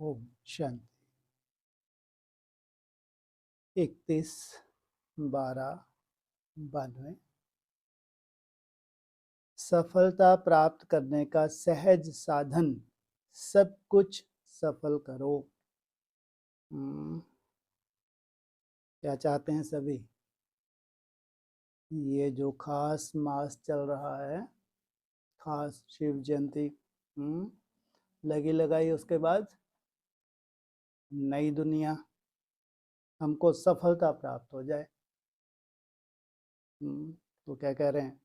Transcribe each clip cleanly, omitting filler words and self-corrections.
ओम शांति। 31/12/92। सफलता प्राप्त करने का सहज साधन, सब कुछ सफल करो। क्या चाहते हैं सभी? ये जो खास मास चल रहा है, खास शिव जयंती लगी लगाई, उसके बाद नई दुनिया, हमको सफलता प्राप्त हो जाए। तो क्या कह रहे हैं?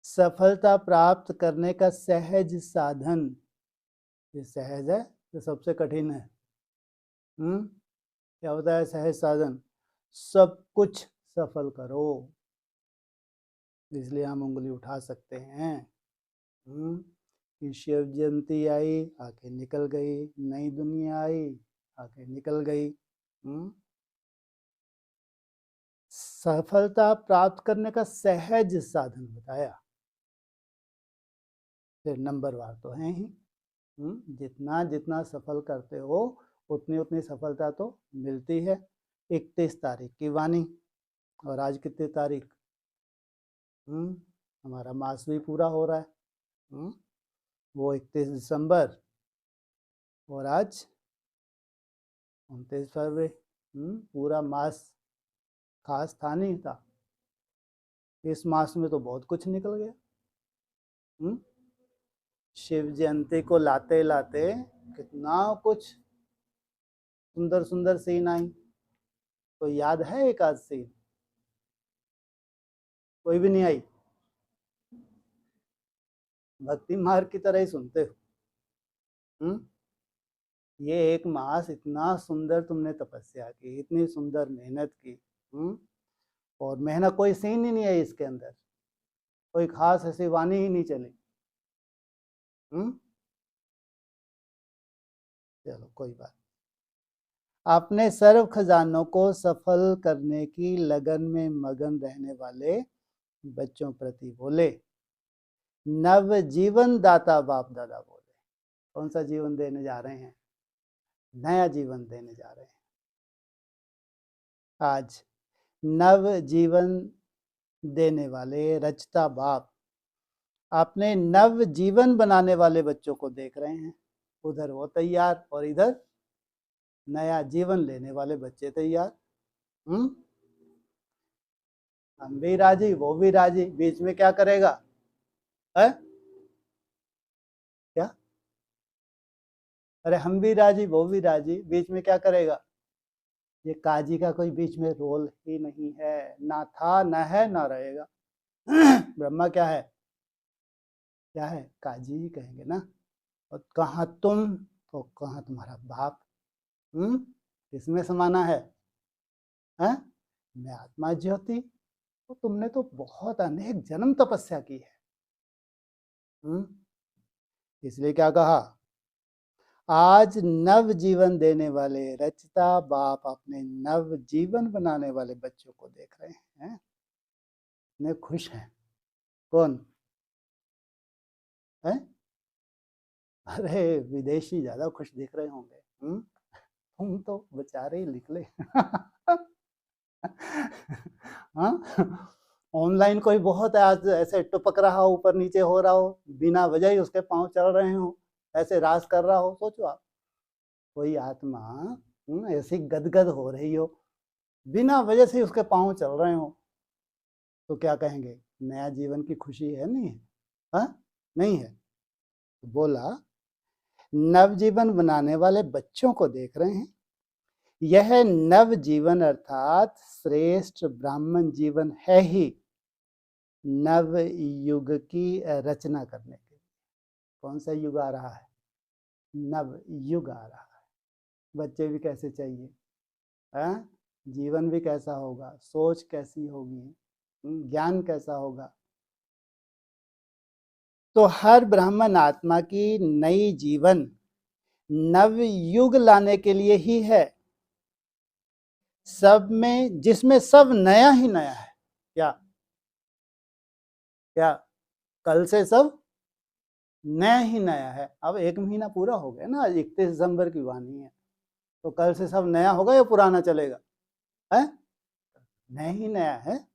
सफलता प्राप्त करने का सहज साधन। ये सहज है, ये सबसे कठिन है। क्या होता है सहज साधन? सब कुछ सफल करो। इसलिए हम उंगली उठा सकते हैं कि शिव जयंती आई, आके निकल गई, नई दुनिया आई, आके निकल गई। सफलता प्राप्त करने का सहज साधन बताया। फिर नंबरवार तो है ही। जितना जितना सफल करते हो उतनी उतनी सफलता तो मिलती है। 31 तारीख की वाणी, और आज कितनी तारीख? हमारा मास भी पूरा हो रहा है। वो 31 दिसंबर और आज 29 फरवरी। पूरा मास खास था नहीं था। इस मास में तो बहुत कुछ निकल गया। शिव जयंती को लाते लाते कितना कुछ सुंदर सुंदर सीन आई। तो याद है एक आध सीन? कोई भी नहीं आई? भक्ति मार्ग की तरह ही सुनते हो। ये एक मास इतना सुंदर तुमने तपस्या की, इतनी सुंदर मेहनत की। और मेहनत कोई सीन ही नहीं है इसके अंदर, कोई खास ऐसी वाणी ही नहीं चली। चलो कोई बात। अपने सर्व खजानों को सफल करने की लगन में मगन रहने वाले बच्चों प्रति बोले, नव जीवन दाता बाप दादा बोले। कौन सा जीवन देने जा रहे हैं? नया जीवन देने जा रहे हैं। आज नव जीवन देने वाले रचता बाप अपने नव जीवन बनाने वाले बच्चों को देख रहे हैं। उधर वो तैयार और इधर नया जीवन लेने वाले बच्चे तैयार। हम भी राजी, वो भी राजी, बीच में क्या करेगा? है क्या? अरे हम भी राजी, वो भी राजी, बीच में क्या करेगा? ये काजी का कोई बीच में रोल ही नहीं है, ना था, ना है, ना रहेगा। ब्रह्मा क्या है? क्या है? काजी ही कहेंगे ना। और कहाँ तुम, तो कहाँ तुम्हारा बाप? किसमें समाना है? हैं? मैं आत्मा ज्योति। तो तुमने तो बहुत अनेक जन्म तपस्या की है। इसलिए क्या कहा? आज नव जीवन देने वाले रचता बाप अपने नव जीवन बनाने वाले बच्चों को देख रहे हैं। इतने खुश हैं। कौन है? अरे विदेशी ज्यादा खुश दिख रहे होंगे। तुम तो बेचारे ही निकले। हाँ, ऑनलाइन कोई बहुत आज ऐसे टपक रहा हो, ऊपर नीचे हो रहा हो, बिना वजह ही उसके पांव चल रहे हो, ऐसे रास कर रहा हो। सोचो आप, कोई आत्मा ऐसी गदगद हो रही हो, बिना वजह से उसके पांव चल रहे हो, तो क्या कहेंगे? नया जीवन की खुशी है नहीं है? हाँ? नहीं है? तो बोला नवजीवन बनाने वाले बच्चों को देख रहे हैं। यह नव जीवन अर्थात श्रेष्ठ ब्राह्मण जीवन है ही नव युग की रचना करने के लिए। कौन सा युग आ रहा है? नव युग आ रहा है। बच्चे भी कैसे चाहिए? जीवन भी कैसा होगा? सोच कैसी होगी? ज्ञान कैसा होगा? तो हर ब्राह्मण आत्मा की नई जीवन नव युग लाने के लिए ही है। सब में, जिसमें सब नया ही नया है। क्या क्या? कल से सब नया ही नया है। अब 1 महीना पूरा हो गया ना, आज 31 दिसंबर की वाणी है, तो कल से सब नया होगा या पुराना चलेगा? है नया ही नया है,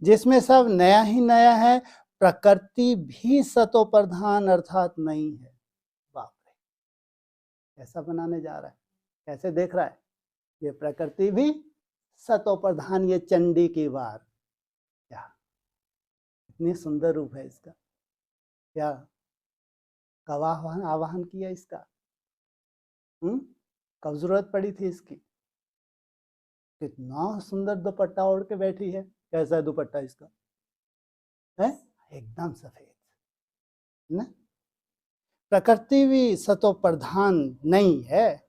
जिसमें सब नया ही नया है। प्रकृति भी सतो प्रधान अर्थात नहीं है। बाप रे, ऐसा बनाने जा रहा है, कैसे देख रहा है? ये प्रकृति भी सतो प्रधान, ये चंडी की वार, क्या इतनी सुंदर रूप है इसका, क्या कब आवाहन किया इसका, कब जरूरत पड़ी थी इसकी? कितना सुंदर दुपट्टा ओढ़ के बैठी है। कैसा है दुपट्टा इसका? है एकदम सफेद ना। प्रकृति भी सतो प्रधान नहीं है।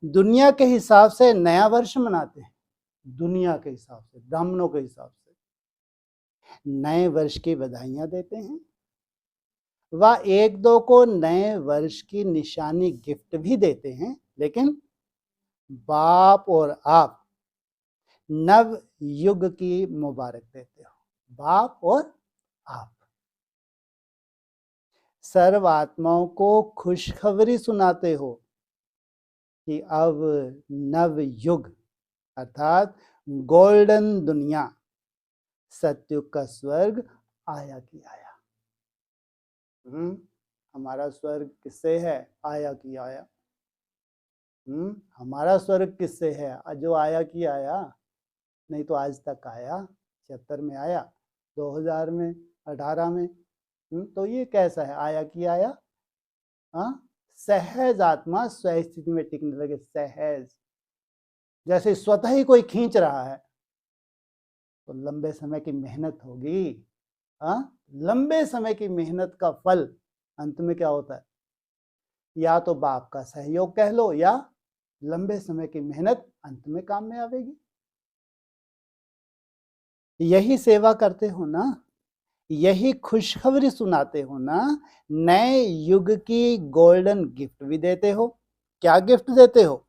दुनिया के हिसाब से नया वर्ष मनाते हैं, दुनिया के हिसाब से, ब्राह्मणों के हिसाब से नए वर्ष की बधाइयां देते हैं, वह एक दो को नए वर्ष की निशानी गिफ्ट भी देते हैं, लेकिन बाप और आप नव युग की मुबारक देते हो। बाप और आप सर्व आत्माओं को खुशखबरी सुनाते हो कि अब नव युग अर्थात गोल्डन दुनिया, सत्युग का स्वर्ग आया कि आया। हमारा स्वर्ग किससे है? आया कि आया। हमारा स्वर्ग किससे है? जो आया कि आया, नहीं तो आज तक आया, 76 में आया, 2000 में, 18 में, तो ये कैसा है आया कि आया? सहज आत्मा स्वस्थिति में टिकने लगे, सहज, जैसे स्वतः ही कोई खींच रहा है, तो लंबे समय की मेहनत होगी। लंबे समय की मेहनत का फल अंत में क्या होता है? या तो बाप का सहयोग कह लो, या लंबे समय की मेहनत अंत में काम में आवेगी। यही सेवा करते हो ना, यही खुशखबरी सुनाते हो ना, नए युग की गोल्डन गिफ्ट भी देते हो। क्या गिफ्ट देते हो?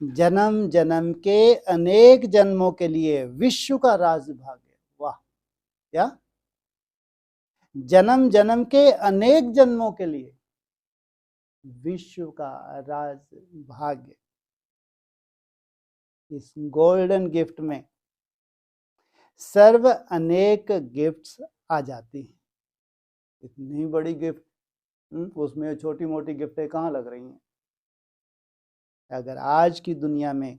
जन्म जन्म के अनेक जन्मों के लिए विश्व का राज भाग्य। वाह, क्या जन्म जन्म के अनेक जन्मों के लिए विश्व का राज भाग्य। इस गोल्डन गिफ्ट में सर्व अनेक गिफ्ट्स आ जाती हैं। इतनी बड़ी गिफ्ट, उसमें छोटी मोटी गिफ्टें कहाँ लग रही हैं? अगर आज की दुनिया में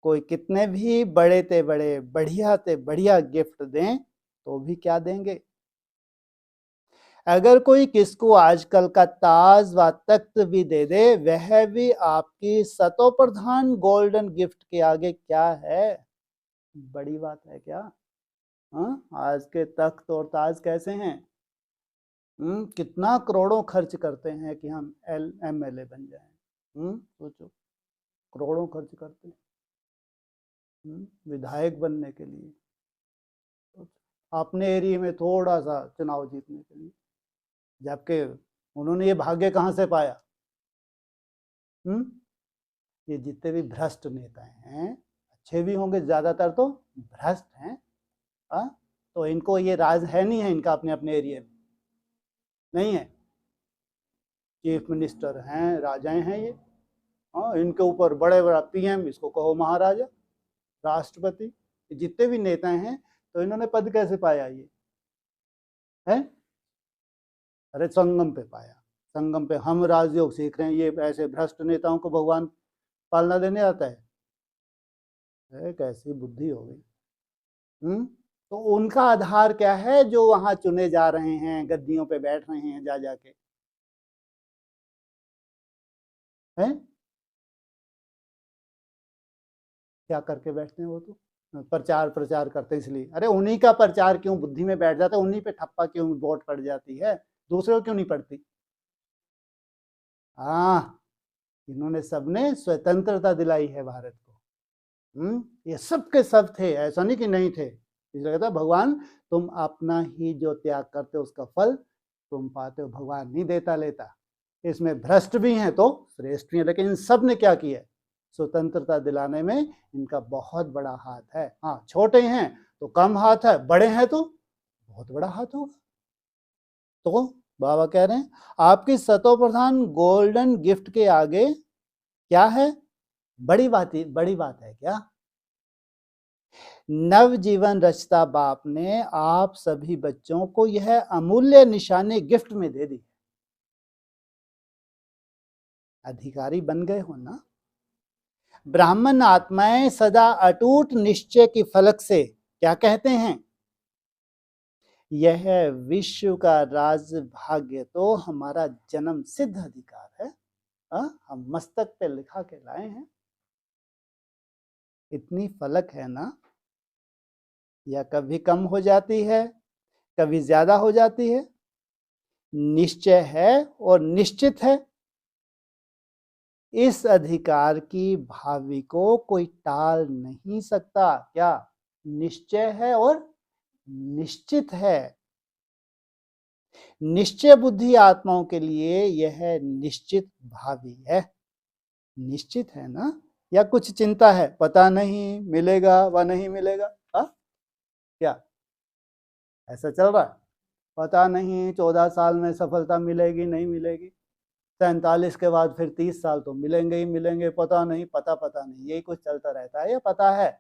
कोई कितने भी बड़े ते बड़े, बढ़िया ते बढ़िया गिफ्ट दें, तो भी क्या देंगे? अगर कोई किसको आजकल का ताज व तख्त भी दे दे, वह भी आपकी सतो प्रधान गोल्डन गिफ्ट के आगे क्या है? बड़ी बात है क्या? आज के तख्त और ताज कैसे हैं? कितना करोड़ों खर्च करते हैं कि हम MLA बन जाएं। सोचो, करोड़ों खर्च करते हैं विधायक बनने के लिए, अपने एरिया में थोड़ा सा चुनाव जीतने के लिए, जबकि उन्होंने ये भाग्य कहाँ से पाया? ये जितने भी भ्रष्ट नेता हैं, अच्छे भी होंगे, ज्यादातर तो भ्रष्ट हैं, तो इनको ये राज है नहीं है इनका अपने अपने एरिया में, नहीं है। चीफ मिनिस्टर हैं, राजाएं हैं ये, इनके ऊपर बड़े बड़ा PM, इसको कहो महाराजा, राष्ट्रपति, जितने भी नेता हैं, तो इन्होंने पद कैसे पाया? ये है, अरे संगम पे पाया। संगम पे हम राजयोग सीख रहे हैं, ये ऐसे भ्रष्ट नेताओं को भगवान पालना देने आता है? कैसी बुद्धि हो गई। तो उनका आधार क्या है जो वहां चुने जा रहे हैं, गद्दियों पे बैठ रहे हैं जा जाके, हैं? क्या करके बैठते हैं वो? तो प्रचार करते इसलिए। अरे उन्हीं का प्रचार क्यों बुद्धि में बैठ जाता है, उन्हीं पे ठप्पा क्यों वोट पड़ जाती है, दूसरों क्यों नहीं पड़ती? इन्होंने सबने स्वतंत्रता दिलाई है भारत को। ये सब के सब थे, ऐसा नहीं कि नहीं थे। इसलिए कहता भगवान तुम अपना ही जो त्याग करते हो उसका फल तुम पाते हो, भगवान नहीं देता लेता। इसमें भ्रष्ट भी हैं तो श्रेष्ठ भी हैं, लेकिन इन सब ने क्या किया? स्वतंत्रता दिलाने में इनका बहुत बड़ा हाथ है। छोटे हैं तो कम हाथ है, बड़े हैं तो बहुत बड़ा हाथ होगा। तो बाबा कह रहे हैं आपकी सतो प्रधान गोल्डन गिफ्ट के आगे क्या है? बड़ी बात है क्या? नव जीवन रचता बाप ने आप सभी बच्चों को यह अमूल्य निशानी गिफ्ट में दे दी। अधिकारी बन गए हो ना। ब्राह्मण आत्माएं सदा अटूट निश्चय की फलक से क्या कहते हैं? यह विश्व का राज भाग्य तो हमारा जन्म सिद्ध अधिकार है। हम मस्तक पे लिखा के लाए हैं। इतनी फलक है ना, या कभी कम हो जाती है, कभी ज्यादा हो जाती है। निश्चय है और निश्चित है। इस अधिकार की भावी को कोई टाल नहीं सकता। क्या? निश्चय है और निश्चित है। निश्चय बुद्धि आत्माओं के लिए यह निश्चित भावी है। निश्चित है ना, या कुछ चिंता है, पता नहीं मिलेगा व नहीं मिलेगा? क्या ऐसा चल रहा है? पता नहीं 14 साल में सफलता मिलेगी नहीं मिलेगी, 47 के बाद फिर 30 साल तो मिलेंगे ही मिलेंगे, पता नहीं, पता नहीं, यही कुछ चलता रहता है। या पता है?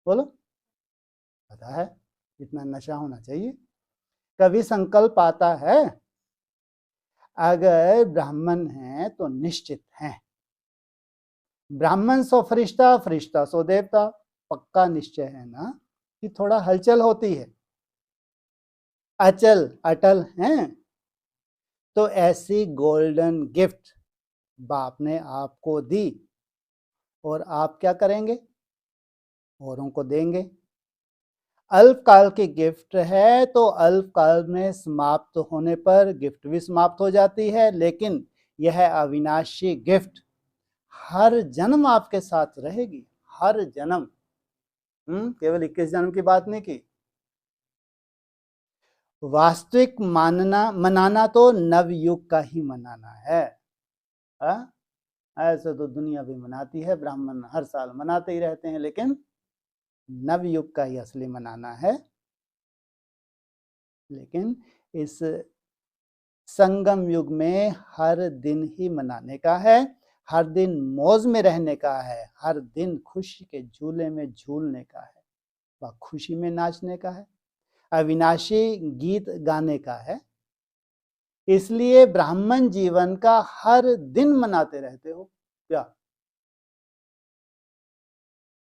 बोलो, पता है। इतना नशा होना चाहिए। कभी संकल्प आता है? अगर ब्राह्मण है तो निश्चित है। ब्राह्मण सो फरिश्ता, फरिश्ता सो देवता। पक्का निश्चय है ना कि थोड़ा हलचल होती है, अचल अटल हैं। तो ऐसी गोल्डन गिफ्ट बाप ने आपको दी, और आप क्या करेंगे? औरों को देंगे। अल्पकाल की गिफ्ट है तो अल्पकाल में समाप्त होने पर गिफ्ट भी समाप्त हो जाती है, लेकिन यह अविनाशी गिफ्ट हर जन्म आपके साथ रहेगी। हर जन्म। केवल 21 जन्म की बात नहीं की। वास्तविक मनाना तो नवयुग का ही मनाना है। ऐसे तो दुनिया भी मनाती है, ब्राह्मण हर साल मनाते ही रहते हैं, लेकिन नवयुग का ही असली मनाना है। लेकिन इस संगम युग में हर दिन ही मनाने का है, हर दिन मौज में रहने का है, हर दिन खुशी के झूले में झूलने का है, व खुशी में नाचने का है, अविनाशी गीत गाने का है। इसलिए ब्राह्मण जीवन का हर दिन मनाते रहते हो। क्या?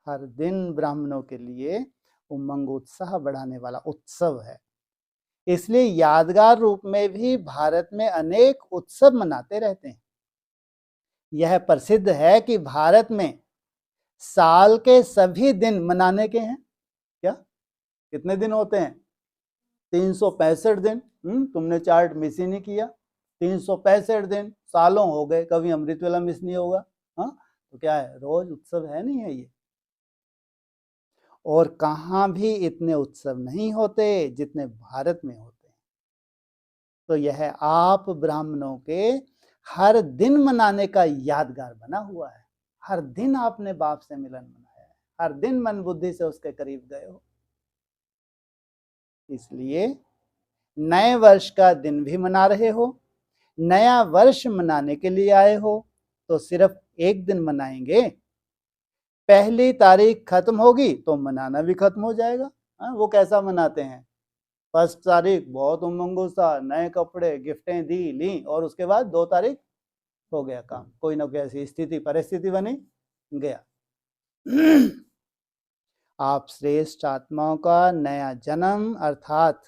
हर दिन ब्राह्मणों के लिए उमंग उत्साह बढ़ाने वाला उत्सव है। इसलिए यादगार रूप में भी भारत में अनेक उत्सव मनाते रहते हैं। यह प्रसिद्ध है कि भारत में साल के सभी दिन मनाने के हैं। क्या? कितने दिन होते हैं? 365 दिन। तुमने चार्ट मिस ही नहीं किया। 365 दिन, सालों हो गए, कभी अमृत वेला मिस नहीं होगा। तो क्या है, रोज उत्सव है नहीं है ये? और कहाँ भी इतने उत्सव नहीं होते जितने भारत में होते हैं। तो यह आप ब्राह्मणों के हर दिन मनाने का यादगार बना हुआ है। हर दिन आपने बाप से मिलन मनाया है, हर दिन मन बुद्धि से उसके करीब गए हो। इसलिए नए वर्ष का दिन भी मना रहे हो। नया वर्ष मनाने के लिए आए हो तो सिर्फ एक दिन मनाएंगे। पहली तारीख खत्म होगी तो मनाना भी खत्म हो जाएगा। वो कैसा मनाते हैं? 1 तारीख बहुत उमंगों सा, नए कपड़े, गिफ्टें दी ली, और उसके बाद 2 तारीख हो गया काम, कोई ना कोई ऐसी स्थिति परिस्थिति बनी, गया। आप श्रेष्ठ आत्माओं का नया जन्म अर्थात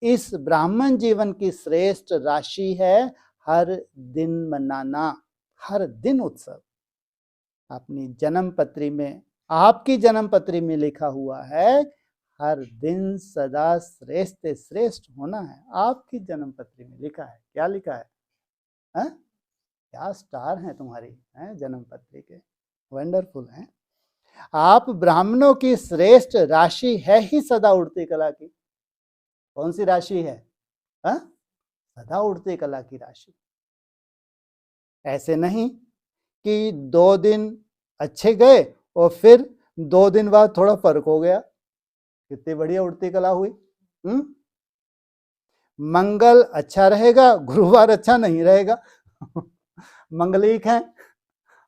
इस ब्राह्मण जीवन की श्रेष्ठ राशि है हर दिन मनाना, हर दिन उत्सव। अपनी जन्म पत्री में, आपकी जन्म पत्री में लिखा हुआ है हर दिन सदा श्रेष्ठ श्रेष्ठ होना है। आपकी जन्म पत्री में लिखा है। क्या लिखा है? क्या स्टार हैं तुम्हारी जन्म पत्री के, वंडरफुल हैं। आप ब्राह्मणों की श्रेष्ठ राशि है ही सदा उड़ती कला की। कौन सी राशि है? सदा उड़ती कला की राशि। ऐसे नहीं कि 2 दिन अच्छे गए और फिर 2 दिन बाद थोड़ा फर्क हो गया। कितनी बढ़िया उड़ती कला हुई। मंगल अच्छा रहेगा, गुरुवार अच्छा नहीं रहेगा। मंगलिक है,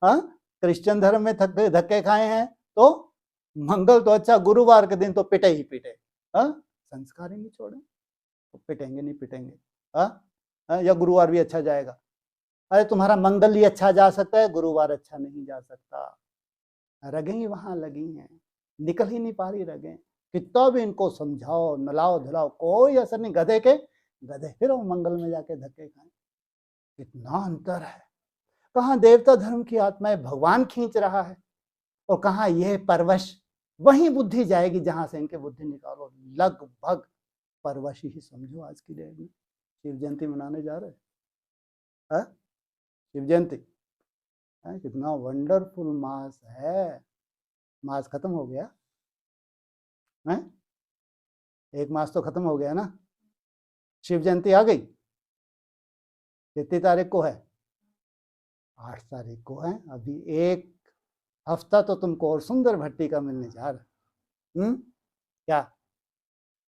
हाँ, क्रिश्चियन धर्म में धक्के धक्के खाए हैं, तो मंगल तो अच्छा, गुरुवार के दिन तो पिटे ही पिटे। हाँ, संस्कार ही नहीं छोड़े तो पिटेंगे नहीं पिटेंगे। हाँ, या गुरुवार भी अच्छा जाएगा? अरे तुम्हारा मंगल ही अच्छा जा सकता है, गुरुवार अच्छा नहीं जा सकता। रगें ही वहां लगी हैं, निकल ही नहीं पा रही रगें। कितना भी इनको समझाओ, नलाओ धुलाओ, कोई असर नहीं। गधे के गधे फिर वो मंगल में जाके धक्के खाएं। कितना अंतर है। कहाँ देवता धर्म की आत्माएं भगवान खींच रहा है, और कहाँ ये परवश। वही बुद्धि जाएगी जहां से इनके बुद्धि निकालो। लगभग परवश ही समझो आज की डेट में। शिव जयंती मनाने जा रहे हैं, शिव जयंती कितना वंडरफुल मास है। मास खत्म हो गया है, एक मास तो खत्म हो गया ना। शिव जयंती आ गई, कितनी तारीख को है? 8 तारीख को है। अभी एक हफ्ता तो तुमको और सुंदर भट्टी का मिलने जा रहा। क्या?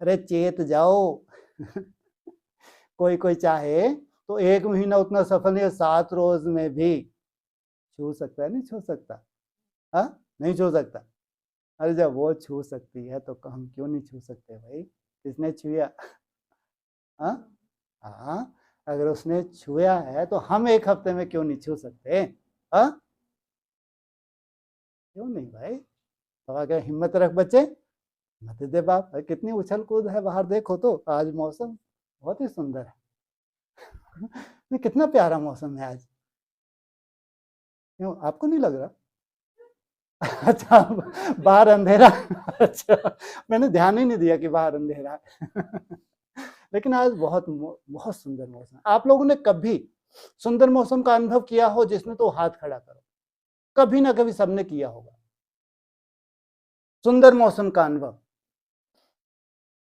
अरे चेत जाओ। कोई कोई चाहे तो 1 महीना उतना सफल नहीं, 7 रोज में भी छू सकता है। नहीं छू सकता? हाँ, नहीं छू सकता। अरे जब वो छू सकती है तो हम क्यों नहीं छू सकते भाई? किसने छुआ? हाँ, हाँ, अगर उसने छुआ है तो हम 1 हफ्ते में क्यों नहीं छू सकते? हाँ, क्यों नहीं भाई? तो अगर हिम्मत रख बच्चे, मत दे बाप। कितनी उछल कूद है बाहर, देखो तो आज मौसम बहुत ही सुंदर है। कितना प्यारा मौसम है आज। क्यों, आपको नहीं लग रहा? अच्छा, बाहर अंधेरा। अच्छा, मैंने ध्यान ही नहीं दिया कि बाहर अंधेरा है। लेकिन आज बहुत बहुत सुंदर मौसम है। आप लोगों ने कभी सुंदर मौसम का अनुभव किया हो जिसमें तो हाथ खड़ा करो। कभी ना कभी सबने किया होगा सुंदर मौसम का अनुभव।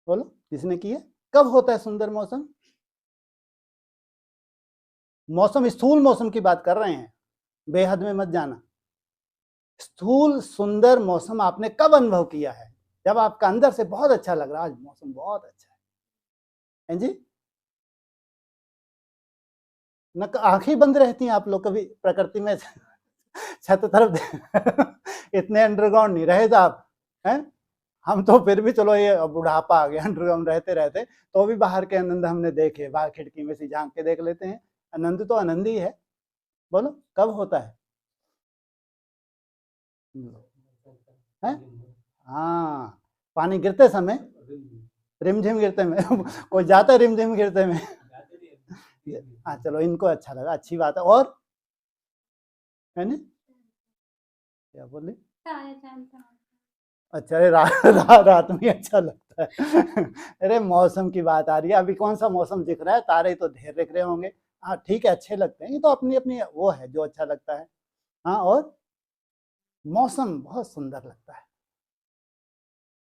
बोलो, किसने किया? कब होता है सुंदर मौसम? मौसम, स्थूल मौसम की बात कर रहे हैं, बेहद में मत जाना। स्थूल सुंदर मौसम आपने कब अनुभव किया है? जब आपका अंदर से बहुत अच्छा लग रहा है, आज मौसम बहुत अच्छा है जी। न आंखें बंद रहती हैं आप लोग कभी प्रकृति में? छत तरफ इतने अंडरग्राउंड नहीं रहे थे आप, हैं? हम तो फिर भी चलो, ये बुढ़ापा आ गया, अंडरग्राउंड रहते रहते तो भी बाहर के आनंद हमने देखे। बाहर खिड़की में से झांक के देख लेते हैं। आनंद तो आनंद ही है। बोलो, कब होता है? हैं? हाँ, पानी गिरते समय, रिमझिम गिरते में। कोई जाता है रिमझिम गिरते में? हाँ, चलो, इनको अच्छा लगा, अच्छी बात है। और है ना, क्या बोले? अच्छा, रात में अच्छा लगता है। अरे मौसम की बात आ रही है, अभी कौन सा मौसम दिख रहा है? तारे तो ढेर दिख रहे होंगे। हाँ ठीक है, अच्छे लगते हैं, ये तो अपनी अपनी वो है जो अच्छा लगता है। हाँ, और मौसम बहुत सुंदर लगता है।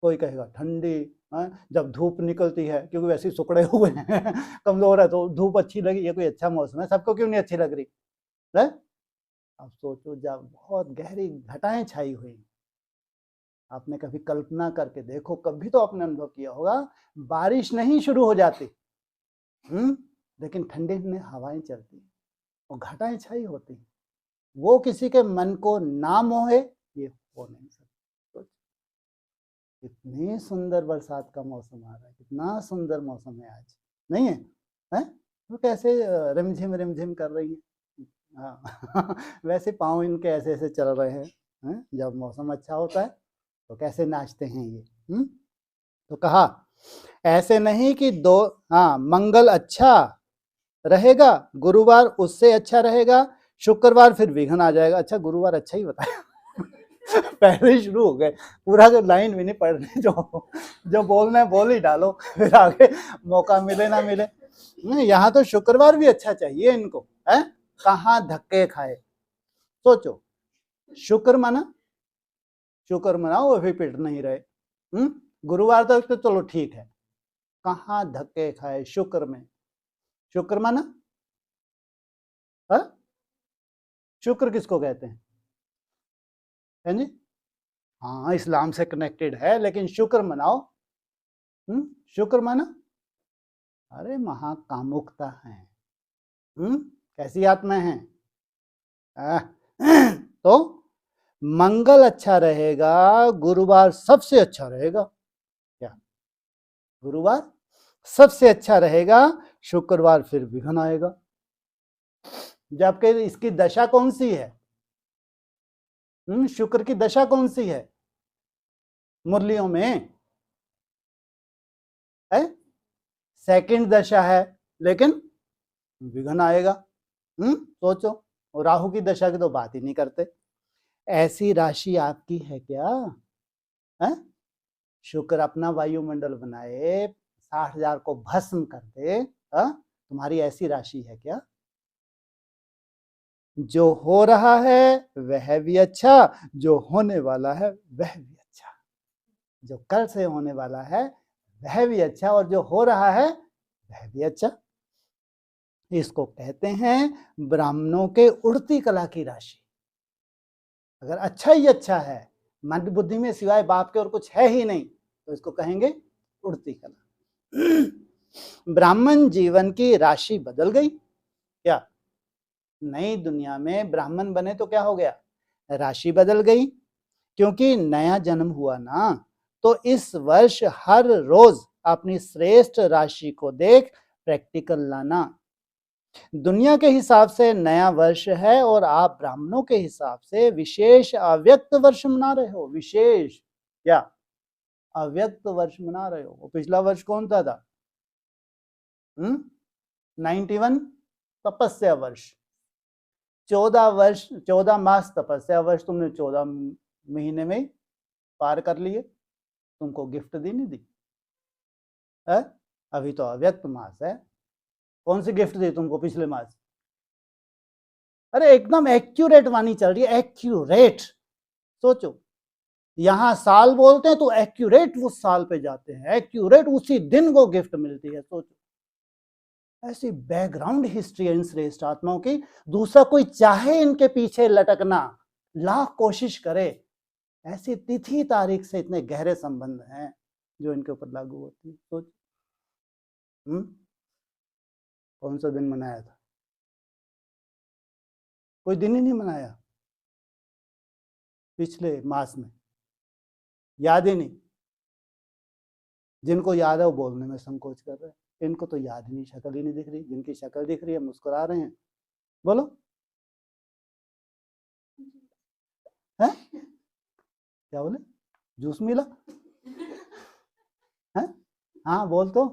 कोई कहेगा ठंडी, जब धूप निकलती है, क्योंकि वैसे ही सुकड़े हुए हैं, कमजोर है, तो धूप अच्छी लगी, ये कोई अच्छा मौसम है? सबको क्यों नहीं अच्छी लग रही है? अब सोचो, जब बहुत गहरी घटाएं छाई हुई, आपने कभी कल्पना करके देखो, कभी तो आपने अनुभव किया होगा, बारिश नहीं शुरू हो जाती, लेकिन ठंडी ठंडी हवाएं चलती और घटाएं छाई होती, वो किसी के मन को ना मोहे, ये हो नहीं सकता। कितनी सुंदर बरसात का मौसम आ रहा है, कितना सुंदर मौसम है आज, नहीं है? हैं? तो कैसे रिमझिम रिमझिम कर रही है। हाँ। वैसे पाँव इनके ऐसे ऐसे चल रहे हैं, जब मौसम अच्छा होता है तो कैसे नाचते हैं ये। तो कहा ऐसे नहीं कि दो, हाँ, मंगल अच्छा रहेगा, गुरुवार उससे अच्छा रहेगा, शुक्रवार फिर विघ्न आ जाएगा। अच्छा, गुरुवार अच्छा ही बताया। पहले ही शुरू हो गए, पूरा जो लाइन भी नहीं पढ़ रहे, जो बोलना है बोल ही डालो, फिर आगे मौका मिले ना मिले। यहाँ तो शुक्रवार भी अच्छा चाहिए इनको, है? कहाँ धक्के खाए। सोचो, शुक्र माना, शुक्र मनाओ, वो भी पिट नहीं रहे। गुरुवार तक तो चलो ठीक है, कहाँ धक्के खाए शुक्र में। शुक्र माना, शुक्र किसको कहते हैं? है जी? हाँ, इस्लाम से कनेक्टेड है, लेकिन शुक्र मनाओ। शुक्र माना, अरे महाकामुकता है। कैसी आत्मा है? तो मंगल अच्छा रहेगा, गुरुवार सबसे अच्छा रहेगा। क्या गुरुवार सबसे अच्छा रहेगा, शुक्रवार फिर विघ्न आएगा। जबकि इसकी दशा कौन सी है? शुक्र की दशा कौन सी है मुरलियों में? है सेकंड दशा है, लेकिन विघ्न आएगा। सोचो, और राहु की दशा की तो बात ही नहीं करते। ऐसी राशि आपकी है क्या? है शुक्र अपना वायुमंडल बनाए, 60,000 को भस्म कर दे। तुम्हारी ऐसी राशि है क्या? जो हो रहा है वह भी अच्छा, जो होने वाला है वह भी अच्छा। जो कल से होने वाला है वह भी अच्छा, और जो हो रहा है वह भी अच्छा। इसको कहते हैं ब्राह्मणों के उड़ती कला की राशि। अगर अच्छा ही अच्छा है, मन बुद्धि में सिवाय बाप के और कुछ है ही नहीं, तो इसको कहेंगे उड़ती कला। ब्राह्मण जीवन की राशि बदल गई क्या? नई दुनिया में ब्राह्मण बने तो क्या हो गया? राशि बदल गई, क्योंकि नया जन्म हुआ ना। तो इस वर्ष हर रोज अपनी श्रेष्ठ राशि को देख प्रैक्टिकल लाना। दुनिया के हिसाब से नया वर्ष है, और आप ब्राह्मणों के हिसाब से विशेष अव्यक्त वर्ष मना रहे हो। विशेष क्या? अव्यक्त वर्ष मना रहे हो। वो पिछला वर्ष कौन सा था? 91 तपस्या वर्ष। 14 मास तपस्या वर्ष तुमने 14 महीने में पार कर लिए। तुमको गिफ्ट दी नहीं दी है? अभी तो अव्यक्त मास है। कौन सी गिफ्ट दी तुमको पिछले मास? अरे एकदम एक्यूरेट वाणी चल रही है, एक्यूरेट। सोचो, यहां साल बोलते हैं तो एक्यूरेट वो साल पे जाते हैं, एक्यूरेट उसी दिन वो गिफ्ट मिलती है। सोचो, ऐसी बैकग्राउंड हिस्ट्री है इन श्रेष्ठ आत्माओं की। दूसरा कोई चाहे इनके पीछे लटकना, लाख कोशिश करे, ऐसी तिथि तारीख से इतने गहरे संबंध हैं जो इनके ऊपर लागू होती है। सोच, कौन सा दिन मनाया था? कोई दिन ही नहीं मनाया पिछले मास में, याद ही नहीं। जिनको याद है वो बोलने में संकोच कर रहे हैं, इनको तो याद ही नहीं, शक्ल ही नहीं दिख रही। जिनकी शक्ल दिख रही है मुस्कुरा रहे हैं। बोलो, है क्या बोले? जूस मिला है? हाँ बोल तो।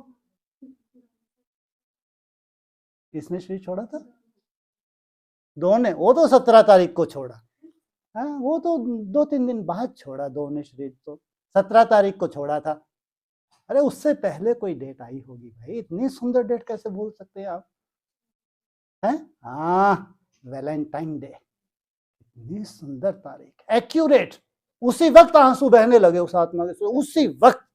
किसने शरीर छोड़ा था? दो ने, वो तो 17 तारीख को छोड़ा। हाँ, वो तो 2-3 दिन बाद छोड़ा दो ने शरीर, तो 17 तारीख को छोड़ा था। अरे उससे पहले कोई डेट आई होगी भाई, इतनी सुंदर डेट कैसे भूल सकते हैं आप? हैं? हाँ, वैलेंटाइन डे। इतनी सुंदर तारीख, एक्यूरेट। उसी वक्त आंसू बहने लगे उस आत्मा के, उसी वक्त।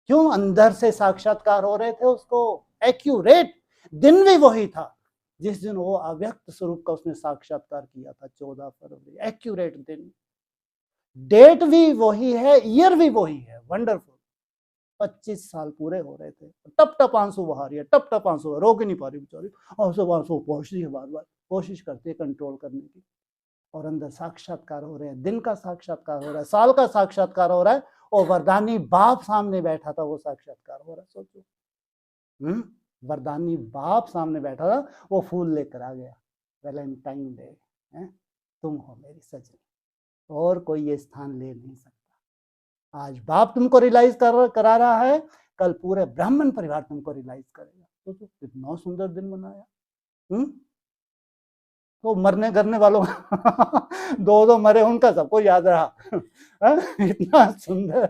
क्यों? अंदर से साक्षात्कार हो रहे थे उसको। एक्यूरेट दिन भी वही था जिस दिन वो अव्यक्त स्वरूप का उसने साक्षात्कार किया था, 14 फरवरी। एक्यूरेट दिन, डेट भी वही है, ईयर भी वही है। वंडरफुल। 25 साल पूरे हो रहे थे, टप टप आंसू बहा रही है, टप टप आंसू, रोक ही नहीं पा रही बेचारी। आंसू आंसू पहुंच रही है, बार बार कोशिश करती है कंट्रोल करने की, और अंदर साक्षात्कार हो रहे हैं। दिन का साक्षात्कार हो रहा है, साल का साक्षात्कार हो रहा है, और वरदानी बाप सामने बैठा था, वो साक्षात्कार हो रहा है। सोचो, वरदानी बाप सामने बैठा था, वो फूल लेकर आ गया। वैलेंटाइन डे है, तुम हो मेरी सजनी, और कोई ये स्थान ले नहीं सकता। आज बाप तुमको रियलाइज करा रहा है, कल पूरे ब्राह्मण परिवार तुमको रियलाइज करेगा। सोचो कितना सुंदर दिन बनाया। तो मरने करने वालों दो मरे, उनका सबको याद रहा। इतना सुंदर।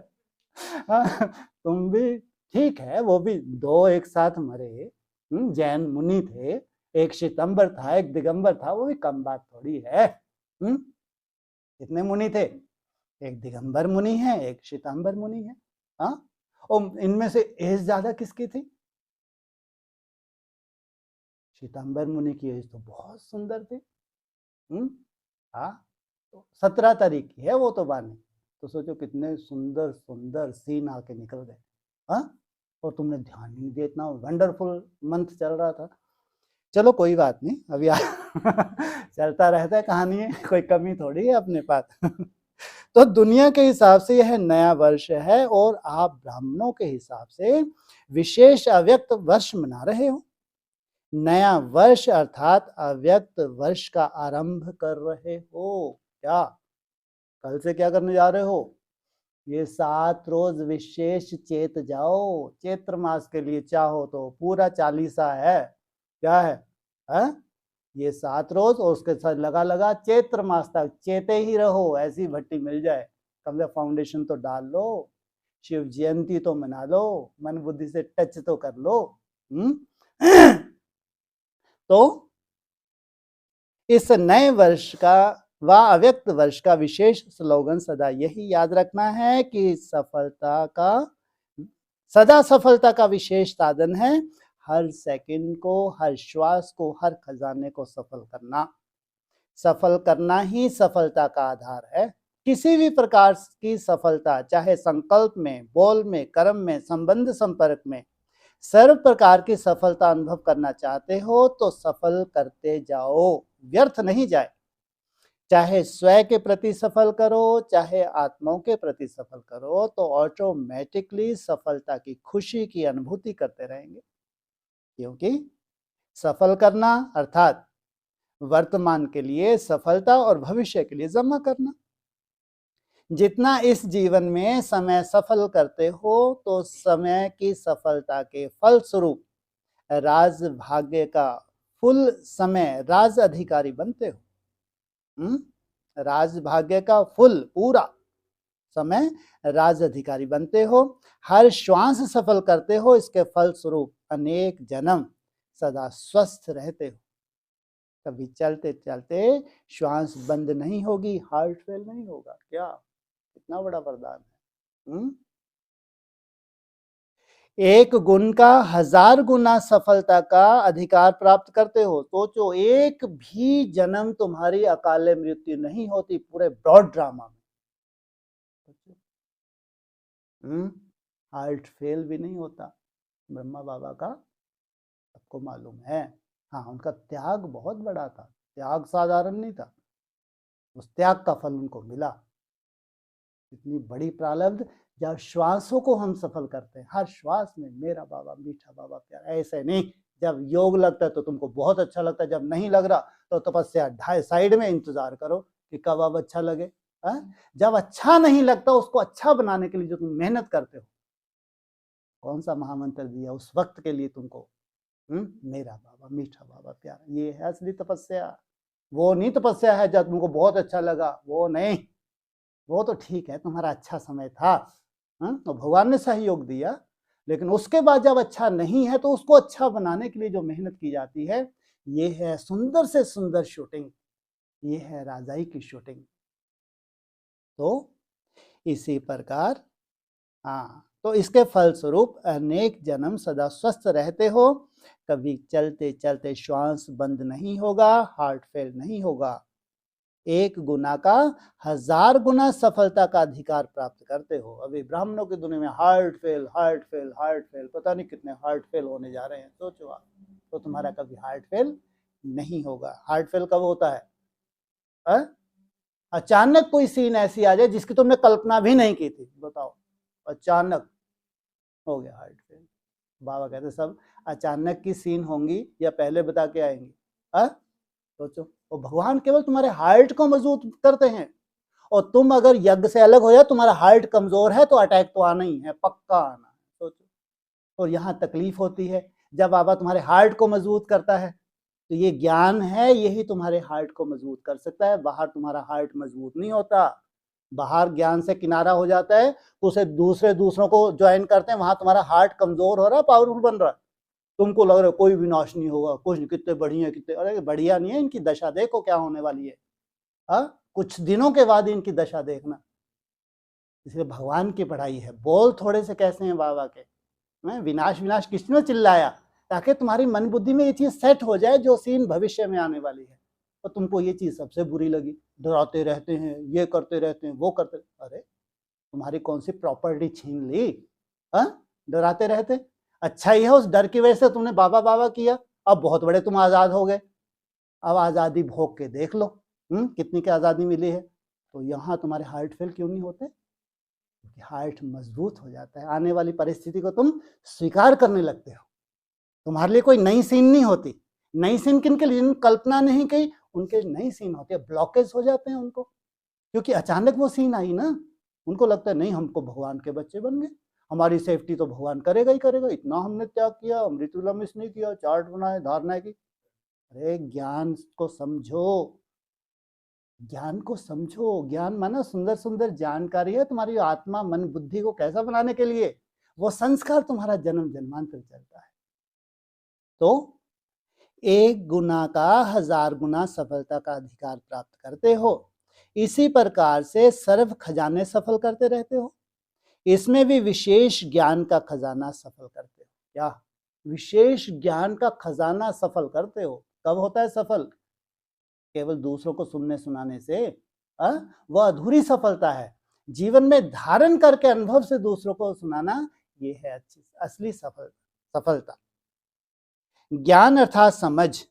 तुम भी ठीक है, वो भी दो एक साथ मरे। जैन मुनि थे, एक श्वेतांबर था, एक दिगंबर था, वो भी कम बात थोड़ी है। कितने मुनि थे? एक दिगंबर मुनि है, एक श्वेतांबर मुनि है। हाँ, और इनमें से एज ज्यादा किसकी थी? श्वेतांबर मुनि की एज तो बहुत सुंदर थी। हाँ, तो 17 तारीख की है वो तो बानी। तो सोचो कितने सुंदर सुंदर सीन आके निकल गए। हाँ, और तुमने ध्यान ही नहीं दिया, इतना वंडरफुल मंथ चल रहा था। चलो कोई बात नहीं, अभी चलता रहता है कहानी है, कोई कमी थोड़ी है अपने पास। तो दुनिया के हिसाब से यह नया वर्ष है और आप ब्राह्मणों के हिसाब से विशेष अव्यक्त वर्ष मना रहे हो। नया वर्ष अर्थात अव्यक्त वर्ष का आरंभ कर रहे हो। क्या कल से क्या करने जा रहे हो? ये 7 रोज विशेष चेत जाओ। चैत्र मास के लिए चाहो तो पूरा 40 है। क्या है? ये 7 रोज और उसके साथ लगा चैत्र मास तक चेते ही रहो। ऐसी भट्टी मिल जाए, कम से फाउंडेशन तो डाल लो, शिव जयंती तो मना लो, मन बुद्धि से टच तो कर लो। तो इस नए वर्ष का व अव्यक्त वर्ष का विशेष स्लोगन सदा यही याद रखना है कि सदा सफलता का विशेष साधन है। हर सेकंड को, हर श्वास को, हर खजाने को सफल करना ही सफलता का आधार है। किसी भी प्रकार की सफलता, चाहे संकल्प में, बोल में, कर्म में, संबंध संपर्क में, सर्व प्रकार की सफलता अनुभव करना चाहते हो तो सफल करते जाओ, व्यर्थ नहीं जाए। चाहे स्वयं के प्रति सफल करो, चाहे आत्माओं के प्रति सफल करो, तो ऑटोमेटिकली सफलता की खुशी की अनुभूति करते रहेंगे। क्योंकि सफल करना अर्थात वर्तमान के लिए सफलता और भविष्य के लिए जमा करना। जितना इस जीवन में समय सफल करते हो तो समय की सफलता के फलस्वरूप राज भाग्य का फुल समय राज अधिकारी बनते हो। राज भाग्य का फुल पूरा समय राज अधिकारी बनते हो। हर श्वास सफल करते हो, इसके फलस्वरूप अनेक जन्म सदा स्वस्थ रहते हो। कभी चलते चलते श्वास बंद नहीं होगी, हार्ट फेल नहीं होगा। क्या कितना बड़ा वरदान है। एक गुण का 1000 गुना सफलता का अधिकार प्राप्त करते हो। सोचो, एक भी जन्म तुम्हारी अकाले मृत्यु नहीं होती पूरे ब्रॉड ड्रामा में। हार्ट फेल भी नहीं होता। ब्रह्मा बाबा का सबको मालूम है। हाँ, उनका त्याग बहुत बड़ा था, त्याग साधारण नहीं था। उस त्याग का फल उनको मिला। इतनी बड़ी प्रारब्ध जब श्वासों को हम सफल करते हैं, हर श्वास में मेरा बाबा मीठा, बाबा प्यारा, ऐसे नहीं। जब योग लगता है तो तुमको बहुत अच्छा लगता है, जब नहीं लग रहा तो तपस्या ढाई साइड में इंतजार करो कि कब अब अच्छा लगे। जब अच्छा नहीं लगता उसको अच्छा बनाने के लिए जो तुम मेहनत करते हो, कौन सा महामंत्र दिया उस वक्त के लिए तुमको? मेरा बाबा मीठा, बाबा प्यारा, ये है असली तपस्या। वो नहीं तपस्या है जब तुमको बहुत अच्छा लगा, वो नहीं। वो तो ठीक है, तुम्हारा अच्छा समय था, तो भगवान ने सहयोग दिया, लेकिन उसके बाद जब अच्छा नहीं है तो उसको अच्छा बनाने के लिए जो मेहनत की जाती है, ये है सुंदर से सुंदर शूटिंग, ये है राजाई की शूटिंग। तो इसी प्रकार तो इसके फलस्वरूप अनेक जन्म सदा स्वस्थ रहते हो। कभी चलते चलते श्वास बंद नहीं होगा, हार्ट फेल नहीं होगा। एक गुना का 1000 गुना सफलता का अधिकार प्राप्त करते हो। अभी ब्राह्मणों की दुनिया में heart fail, heart fail, heart fail, पता नहीं कितने हार्ट फेल होने जा रहे हैं। सोचो आप, तो तुम्हारा कभी हार्ट फेल नहीं होगा। हार्ट फेल कब होता है? अचानक कोई सीन ऐसी आ जाए जिसकी तुमने कल्पना भी नहीं की थी, बताओ, अचानक हो गया हार्ट फेल। बाबा कहते सब अचानक की सीन होंगी या पहले बता के आएंगी? सोचो, और भगवान केवल तुम्हारे हार्ट को मजबूत करते हैं। और तुम अगर यज्ञ से अलग हो जाए, तुम्हारा हार्ट कमजोर है तो अटैक तो आना ही है, पक्का आना है। सोचो, और यहाँ तकलीफ होती है जब बाबा तुम्हारे हार्ट को मजबूत करता है। तो ये ज्ञान है, यही तुम्हारे हार्ट को मजबूत कर सकता है। बाहर तुम्हारा हार्ट मजबूत नहीं होता। बाहर ज्ञान से किनारा हो जाता है तो उसे दूसरों को ज्वाइन करते हैं, वहां तुम्हारा हार्ट कमजोर हो रहा है, पावरफुल बन रहा है। तुमको लग रहा है कोई विनाश नहीं होगा, कुछ कितने बढ़िया, कितने, अरे बढ़िया नहीं है, इनकी दशा देखो क्या होने वाली है। कुछ दिनों के बाद इनकी दशा देखना। इसलिए भगवान की पढ़ाई है। बोल थोड़े से कैसे हैं बाबा के, विनाश विनाश किसने चिल्लाया, ताकि तुम्हारी मन बुद्धि में ये चीज सेट हो जाए जो सीन भविष्य में आने वाली है। तो तुमको ये चीज सबसे बुरी लगी, डराते रहते हैं, ये करते रहते हैं, वो करते। अरे तुम्हारी कौन सी प्रॉपर्टी छीन ली? डराते रहते, अच्छा ही है, उस डर की वजह से तुमने बाबा बाबा किया, अब बहुत बड़े तुम आजाद हो गए, अब आजादी भोग के देख लो कितनी की आजादी मिली है। तो यहाँ तुम्हारे हार्ट फेल क्यों नहीं होते? क्योंकि हार्ट मजबूत हो जाता है, आने वाली परिस्थिति को तुम स्वीकार करने लगते हो। तुम्हारे लिए कोई नई सीन नहीं होती। नई सीन किन के लिए? जिन कल्पना नहीं की उनके नई सीन होती है, ब्लॉकेज हो जाते हैं उनको, क्योंकि अचानक वो सीन आई ना, उनको लगता है नहीं हमको भगवान के बच्चे बन गए, हमारी सेफ्टी तो भगवान करेगा ही करेगा, इतना हमने त्याग किया, अमृत विला मिस नहीं किया, चार्ट बनाए, धारणा की। अरे ज्ञान को समझो, ज्ञान को समझो। ज्ञान माना सुंदर सुंदर जानकारी है तुम्हारी आत्मा मन बुद्धि को कैसा बनाने के लिए, वो संस्कार तुम्हारा जन्म जन्मांतर चलता है। तो 1 गुना का 1000 गुना सफलता का अधिकार प्राप्त करते हो। इसी प्रकार से सर्व खजाने सफल करते रहते हो, इसमें भी विशेष ज्ञान का खजाना सफल करते हो। क्या? विशेष ज्ञान का खजाना सफल करते हो। कब होता है सफल? केवल दूसरों को सुनने सुनाने से वह अधूरी सफलता है। जीवन में धारण करके अनुभव से दूसरों को सुनाना, ये है अच्छी असली सफलता। ज्ञान अर्थात समझ,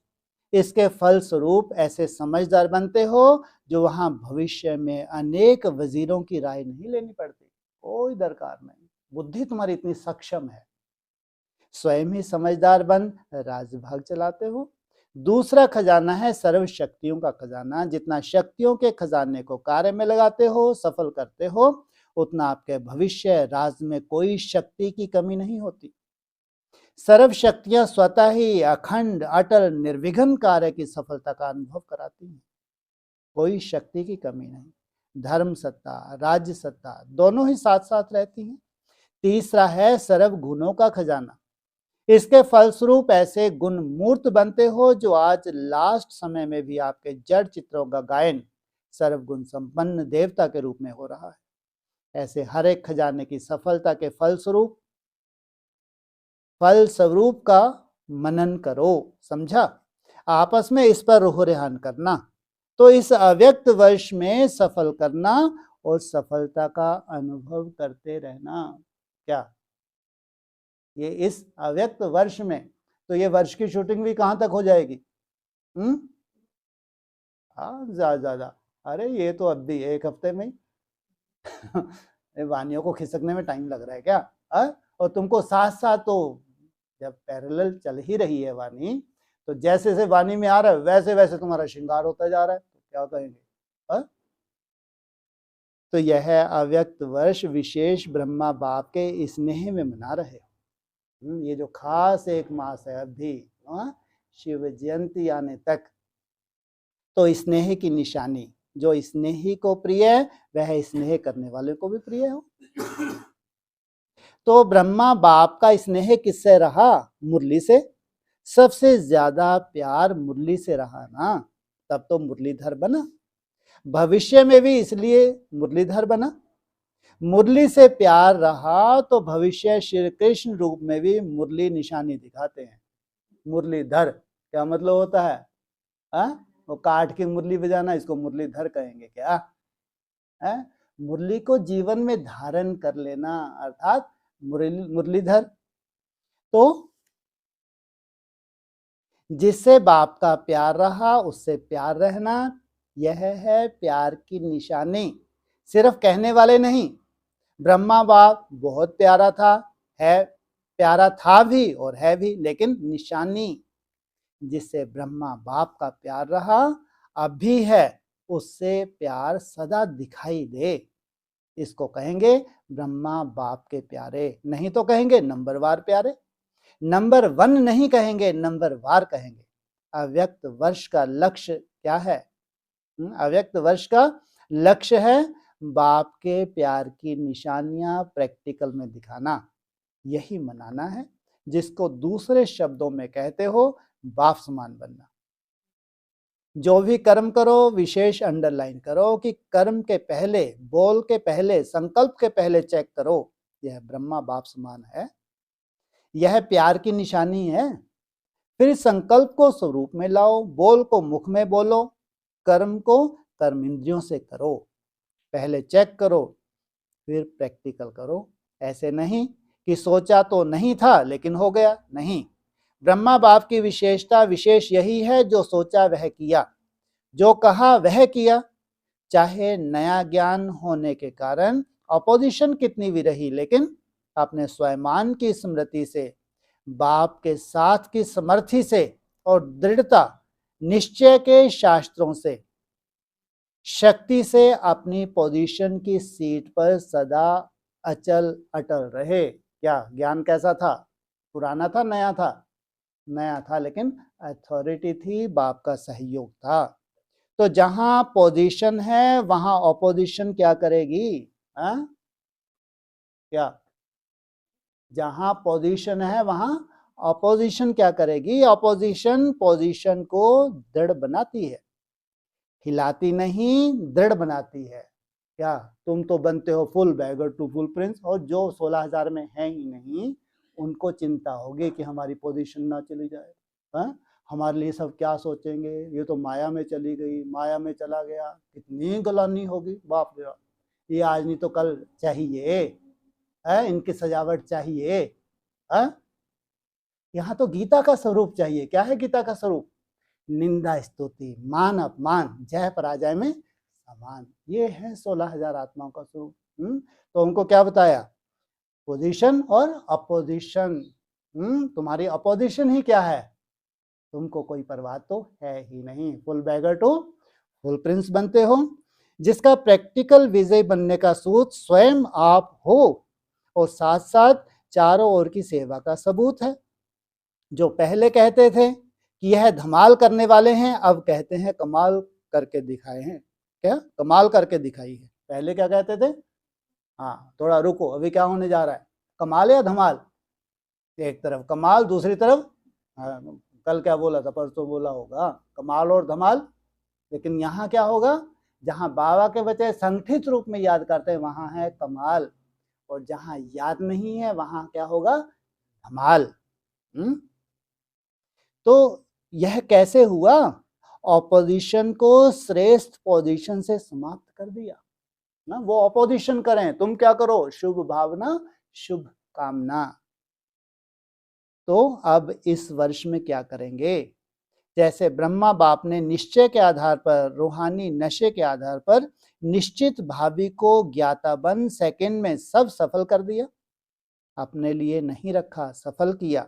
इसके फल स्वरूप ऐसे समझदार बनते हो जो वहां भविष्य में अनेक वजीरों की राय नहीं लेनी पड़ती, कोई दरकार नहीं, बुद्धि तुम्हारी इतनी सक्षम है। स्वयं ही समझदार बन राजभाग चलाते हो। दूसरा खजाना है सर्व शक्तियों का खजाना। जितना शक्तियों के खजाने को कार्य में लगाते हो, सफल करते हो, उतना आपके भविष्य राज में कोई शक्ति की कमी नहीं होती। सर्व शक्तियां स्वतः ही अखंड अटल निर्विघ्न कार्य की सफलता का अनुभव कराती हैं, कोई शक्ति की कमी नहीं। धर्म सत्ता राज्य सत्ता दोनों ही साथ साथ रहती हैं। तीसरा है सर्व गुणों का खजाना। इसके फलस्वरूप ऐसे गुण मूर्त बनते हो जो आज लास्ट समय में भी आपके जड़ चित्रों का गायन सर्वगुण संपन्न देवता के रूप में हो रहा है। ऐसे हर एक खजाने की सफलता के फलस्वरूप का मनन करो, समझा? आपस में इस पर रोह रेहान करना, तो इस अव्यक्त वर्ष में सफल करना और सफलता का अनुभव करते रहना। क्या? ये इस अव्यक्त वर्ष में, तो ये वर्ष की शूटिंग भी कहां तक हो जाएगी? हाँ ज्यादा, अरे ये तो अब भी 1 हफ्ते में ही वानियों को खिसकने में टाइम लग रहा है क्या? और तुमको साथ साथ तो जब पैरेलल चल ही रही है वानी, तो जैसे जैसे वानी में आ रहा है वैसे वैसे तुम्हारा श्रृंगार होता जा रहा है, तो क्या कहेंगे? तो यह अव्यक्त वर्ष विशेष ब्रह्मा बाप के स्नेह में मना रहे हो। ये जो खास 1 मास है अभी शिव जयंती आने तक, तो स्नेह की निशानी, जो स्नेही को प्रिय है वह स्नेह करने वाले को भी प्रिय हो। तो ब्रह्मा बाप का स्नेह किससे रहा? मुरली से। सबसे ज्यादा प्यार मुरली से रहा ना, तब तो मुरलीधर बना। भविष्य में भी इसलिए मुरलीधर बना। मुरली से प्यार रहा तो भविष्य श्री कृष्ण रूप में भी मुरली निशानी दिखाते हैं। मुरलीधर क्या मतलब होता है? वो काठ की मुरली बजाना, इसको मुरलीधर कहेंगे क्या? मुरली को जीवन में धारण कर लेना अर्थात मुरलीधर। तो जिससे बाप का प्यार रहा उससे प्यार रहना, यह है प्यार की निशानी। सिर्फ कहने वाले नहीं, ब्रह्मा बाप बहुत प्यारा था, है प्यारा था भी और है भी, लेकिन निशानी जिससे ब्रह्मा बाप का प्यार रहा अब भी है, उससे प्यार सदा दिखाई दे, इसको कहेंगे ब्रह्मा बाप के प्यारे। नहीं तो कहेंगे नंबरवार प्यारे। नंबर 1 नहीं कहेंगे, नंबरवार कहेंगे। अव्यक्त वर्ष का लक्ष्य क्या है? अव्यक्त वर्ष का लक्ष्य है बाप के प्यार की निशानियां प्रैक्टिकल में दिखाना, यही मनाना है, जिसको दूसरे शब्दों में कहते हो बाप समान बनना। जो भी कर्म करो विशेष अंडरलाइन करो कि कर्म के पहले, बोल के पहले, संकल्प के पहले चेक करो यह ब्रह्मा बाप समान है, यह प्यार की निशानी है। फिर संकल्प को स्वरूप में लाओ, बोल को मुख में बोलो, कर्म को कर्म इंद्रियों से करो। पहले चेक करो फिर प्रैक्टिकल करो। ऐसे नहीं कि सोचा तो नहीं था लेकिन हो गया, नहीं। ब्रह्मा बाप की विशेषता विशेष यही है, जो सोचा वह किया, जो कहा वह किया। चाहे नया ज्ञान होने के कारण अपोजिशन कितनी भी रही, लेकिन अपने स्वयं की स्मृति से, बाप के साथ की समर्थी से और दृढ़ता निश्चय के शास्त्रों से, शक्ति से अपनी पोजीशन की सीट पर सदा अचल अटल रहे। क्या ज्ञान कैसा था? पुराना था, नया था? नया था, लेकिन अथॉरिटी थी, बाप का सहयोग था। तो जहां पोजीशन है वहां ऑपोजिशन क्या करेगी? क्या? जहां पोजीशन है वहां ऑपोजिशन क्या करेगी? ऑपोजिशन पोजीशन को दृढ़ बनाती है, हिलाती नहीं, दृढ़ बनाती है। क्या? तुम तो बनते हो full beggar to full prince, और जो 16,000 में है ही नहीं उनको चिंता होगी कि हमारी पोजीशन ना चली जाए। हमारे लिए सब क्या सोचेंगे, ये तो माया में चली गई, माया में चला गया, कितनी गलानी होगी, बाप रे बाप। ये आज नहीं तो कल चाहिए है, इनकी सजावट चाहिए है। यहाँ तो गीता का स्वरूप चाहिए। क्या है गीता का स्वरूप? निंदा स्तुति मान अपमान जय पराजय में समान। ये है 16,000 आत्माओं का स्वरूप। तो उनको क्या बताया? पोजीशन और अपोजिशन। तुम्हारी अपोजिशन ही क्या है? तुमको कोई परवाह तो है ही नहीं, full beggar to full prince बनते हो। जिसका प्रैक्टिकल विजय बनने का सूत्र स्वयं आप हो और साथ साथ चारों ओर की सेवा का सबूत है। जो पहले कहते थे कि यह धमाल करने वाले हैं, अब कहते हैं कमाल करके दिखाए हैं। क्या? कमाल करके दिखाई है। पहले क्या कहते थे? हाँ, थोड़ा रुको, अभी क्या होने जा रहा है? कमाल या धमाल? एक तरफ कमाल, दूसरी तरफ कल क्या बोला था, परसों बोला होगा, कमाल और धमाल। लेकिन यहाँ क्या होगा? जहाँ बाबा के बच्चे संगठित रूप में याद करते हैं वहां है कमाल, और जहाँ याद नहीं है वहां क्या होगा? धमाल। तो यह कैसे हुआ? ऑपोजिशन को श्रेष्ठ पोजीशन से समाप्त कर दिया ना। वो ऑपोजिशन करें, तुम क्या करो? शुभ भावना, शुभ कामना। तो अब इस वर्ष में क्या करेंगे? जैसे ब्रह्मा बाप ने निश्चय के आधार पर, रूहानी नशे के आधार पर निश्चित भावी को ज्ञाता बन सेकंड में सब सफल कर दिया, अपने लिए नहीं रखा, सफल किया।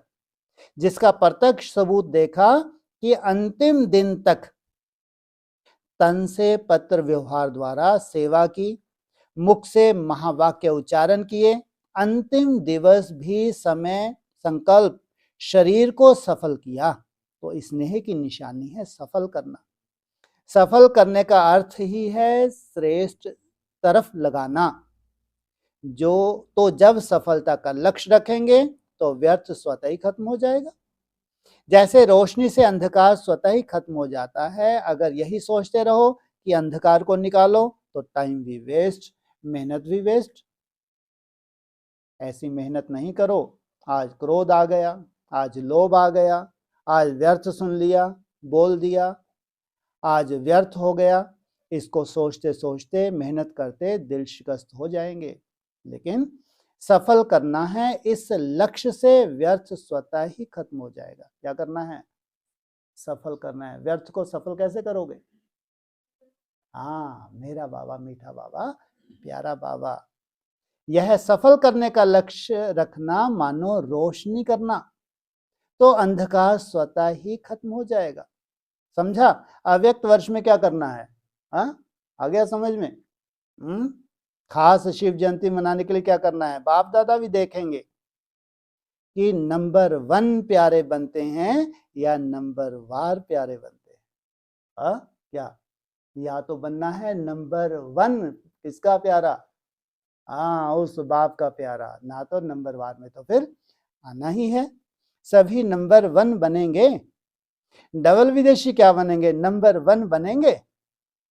जिसका प्रत्यक्ष सबूत देखा कि अंतिम दिन तक तन से पत्र व्यवहार द्वारा सेवा की, मुख से महावाक्य उच्चारण किए, अंतिम दिवस भी समय संकल्प शरीर को सफल किया। तो स्नेह की निशानी है सफल करना। सफल करने का अर्थ ही है श्रेष्ठ तरफ लगाना। तो जब सफलता का लक्ष्य रखेंगे तो व्यर्थ स्वतः ही खत्म हो जाएगा। जैसे रोशनी से अंधकार स्वतः ही खत्म हो जाता है, अगर यही सोचते रहो कि अंधकार को निकालो तो टाइम भी वेस्ट, मेहनत भी वेस्ट। ऐसी मेहनत नहीं करो। आज क्रोध आ गया, आज लोभ आ गया, आज व्यर्थ सुन लिया, बोल दिया, आज व्यर्थ हो गया। इसको सोचते सोचते मेहनत करते दिल शिकस्त हो जाएंगे। लेकिन सफल करना है, इस लक्ष्य से व्यर्थ स्वतः ही खत्म हो जाएगा। क्या करना है? सफल करना है। व्यर्थ को सफल कैसे करोगे? हाँ, मेरा बाबा मीठा बाबा, प्यारा बाबा। यह सफल करने का लक्ष्य रखना मानो रोशनी करना, तो अंधकार स्वतः ही खत्म हो जाएगा। समझा? अव्यक्त वर्ष में क्या करना है? आ गया समझ में? खास शिव जयंती मनाने के लिए क्या करना है? बाप दादा भी देखेंगे कि नंबर 1 प्यारे बनते हैं या नंबर वार प्यारे बनते हैं। क्या? या तो बनना है नंबर 1। किसका प्यारा? उस बाप का प्यारा, ना तो नंबर वार में तो फिर आना ही है। सभी नंबर 1 बनेंगे। डबल विदेशी क्या बनेंगे? नंबर 1 बनेंगे।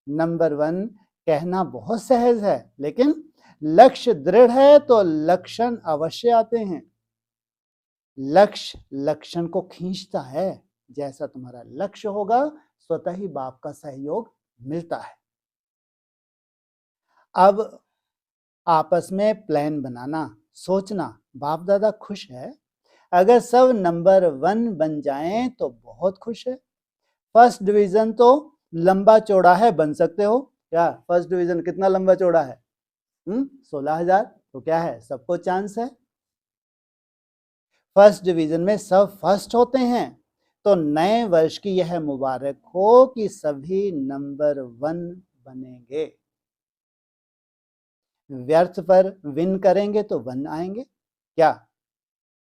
नंबर 1 कहना बहुत सहज है, लेकिन लक्ष्य दृढ़ है तो लक्षण अवश्य आते हैं। लक्ष्य लक्षण को खींचता है। जैसा तुम्हारा लक्ष्य होगा स्वतः ही बाप का सहयोग मिलता है। अब आपस में प्लान बनाना, सोचना, बाप दादा खुश है, अगर सब नंबर 1 बन जाएं तो बहुत खुश है। फर्स्ट डिवीजन तो लंबा चौड़ा है, बन सकते हो क्या? फर्स्ट डिवीजन कितना लंबा चौड़ा है? 16,000। तो क्या है, सबको चांस है। फर्स्ट डिवीजन में सब फर्स्ट होते हैं, तो नए वर्ष की यह मुबारक हो कि सभी नंबर 1 बनेंगे। व्यर्थ पर विन करेंगे तो 1 आएंगे। क्या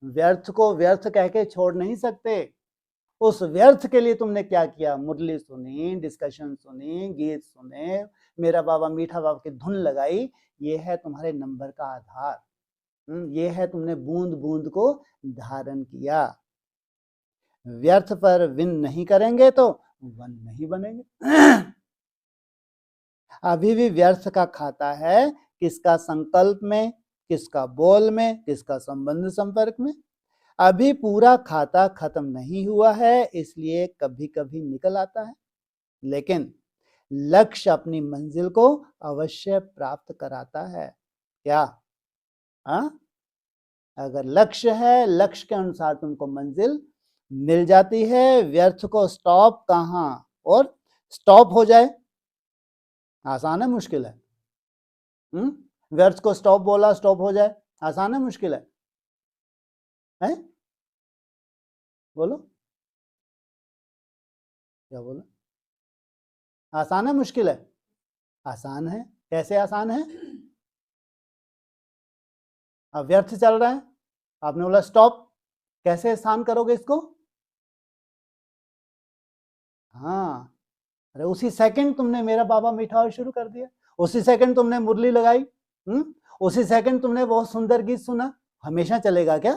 व्यर्थ को व्यर्थ कह के छोड़ नहीं सकते? उस व्यर्थ के लिए तुमने क्या किया? मुरली सुनी, डिस्कशन सुनी, गीत सुने, मेरा बाबा मीठा बाबा की धुन लगाई, ये है तुम्हारे नंबर का आधार। ये है तुमने बूंद बूंद को धारण किया। व्यर्थ पर विन नहीं करेंगे तो 1 नहीं बनेंगे। अभी भी व्यर्थ का खाता है, किसका संकल्प में, किसका बोल में, किसका संबंध संपर्क में। अभी पूरा खाता खत्म नहीं हुआ है, इसलिए कभी कभी निकल आता है, लेकिन लक्ष्य अपनी मंजिल को अवश्य प्राप्त कराता है। क्या? अगर लक्ष्य है, लक्ष्य के अनुसार तुमको मंजिल मिल जाती है। व्यर्थ को स्टॉप कहां और स्टॉप हो जाए, आसान है मुश्किल है? व्यर्थ को स्टॉप बोला, स्टॉप हो जाए, आसान है मुश्किल है? बोलो, क्या बोला? आसान है मुश्किल है? आसान है। कैसे आसान है? अब व्यर्थ चल रहा है, आपने बोला स्टॉप, कैसे आसान करोगे इसको? हाँ, अरे उसी सेकंड तुमने मेरा बाबा मीठा शुरू कर दिया, उसी सेकंड तुमने मुरली लगाई, उसी सेकंड तुमने बहुत सुंदर गीत सुना। हमेशा चलेगा क्या?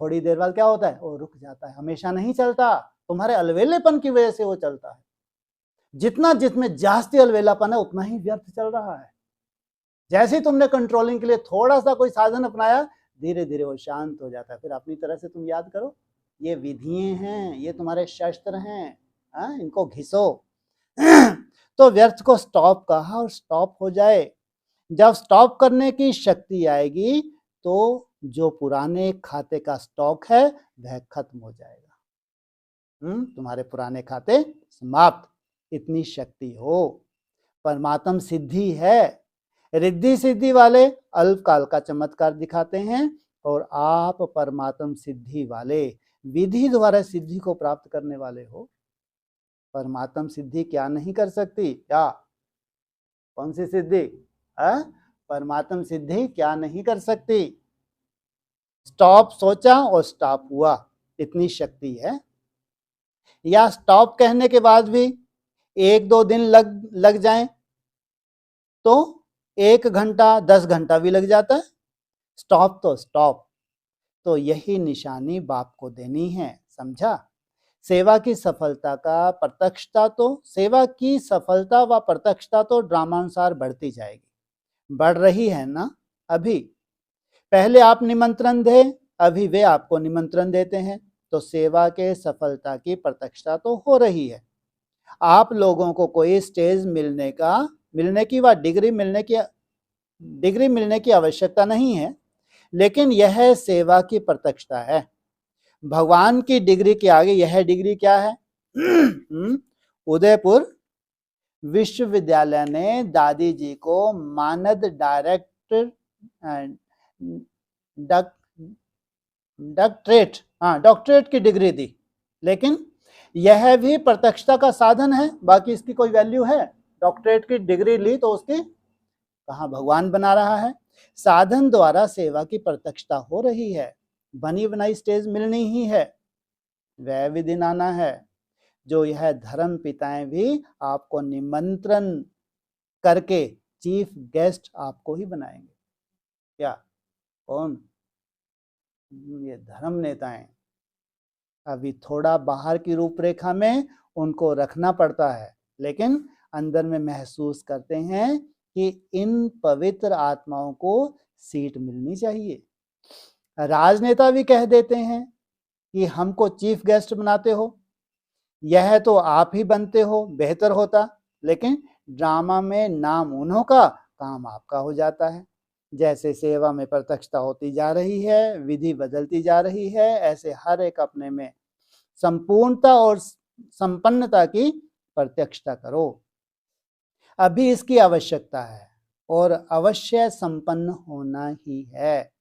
थोड़ी देर बाद क्या होता है, वो रुक जाता है, हमेशा नहीं चलता। तुम्हारे अलवेलेपन की वजह से वो चलता है। जितना जिसमें जास्ती अलवेलापन है उतना ही व्यर्थ चल रहा है। जैसे ही तुमने कंट्रोलिंग के लिए थोड़ा सा कोई साधन अपनाया, धीरे धीरे वो शांत हो जाता है। फिर अपनी तरह से तुम याद करो, ये विधियां हैं, ये तुम्हारे शस्त्र हैं, इनको घिसो। तो व्यर्थ को स्टॉप कहा और स्टॉप हो जाए। जब स्टॉप करने की शक्ति आएगी तो जो पुराने खाते का स्टॉक है वह खत्म हो जाएगा। तुम्हारे पुराने खाते समाप्त। इतनी शक्ति हो। परमात्म सिद्धि है। रिद्धि सिद्धि वाले अल्पकाल का चमत्कार दिखाते हैं, और आप परमात्म सिद्धि वाले विधि द्वारा सिद्धि को प्राप्त करने वाले हो। परमात्म सिद्धि क्या नहीं कर सकती? क्या? कौन सी सिद्धि? परमात्म सिद्धि क्या नहीं कर सकती? स्टॉप सोचा और स्टॉप हुआ, इतनी शक्ति है। या स्टॉप कहने के बाद भी 1-2 दिन लग जाए तो 1 घंटा 10 घंटा भी लग जाता है। स्टॉप तो स्टॉप। तो यही निशानी बाप को देनी है, समझा? सेवा की सफलता का प्रत्यक्षता तो सेवा की सफलता व प्रत्यक्षता तो ड्रामानुसार बढ़ती जाएगी, बढ़ रही है ना। अभी पहले आप निमंत्रण दे, अभी वे आपको निमंत्रण देते हैं, तो सेवा के सफलता की प्रत्यक्षता तो हो रही है। आप लोगों को कोई स्टेज मिलने की व डिग्री मिलने की आवश्यकता नहीं है, लेकिन यह सेवा की प्रत्यक्षता है। भगवान की डिग्री के आगे यह डिग्री क्या है? उदयपुर विश्वविद्यालय ने दादी जी को मानद डॉक्टरेट की डिग्री दी, लेकिन यह भी प्रत्यक्षता का साधन है, बाकी इसकी कोई वैल्यू है? डॉक्टरेट की डिग्री ली तो उसकी कहाँ भगवान बना रहा है? साधन द्वारा सेवा की प्रत्यक्षता हो रही है। बनी बनाई स्टेज मिलनी ही है, वह भी दिन आना है जो यह धर्म पिताएं भी आपको निमंत्रण करके चीफ गेस्ट आपको ही बनाएंगे। क्या? कौन? ये धर्म नेताएं। अभी थोड़ा बाहर की रूपरेखा में उनको रखना पड़ता है, लेकिन अंदर में महसूस करते हैं कि इन पवित्र आत्माओं को सीट मिलनी चाहिए। राजनेता भी कह देते हैं कि हमको चीफ गेस्ट बनाते हो, यह तो आप ही बनते हो, बेहतर होता, लेकिन ड्रामा में नाम उन्हों का, काम आपका हो जाता है। जैसे सेवा में प्रत्यक्षता होती जा रही है, विधि बदलती जा रही है, ऐसे हर एक अपने में संपूर्णता और संपन्नता की प्रत्यक्षता करो। अभी इसकी आवश्यकता है और अवश्य संपन्न होना ही है।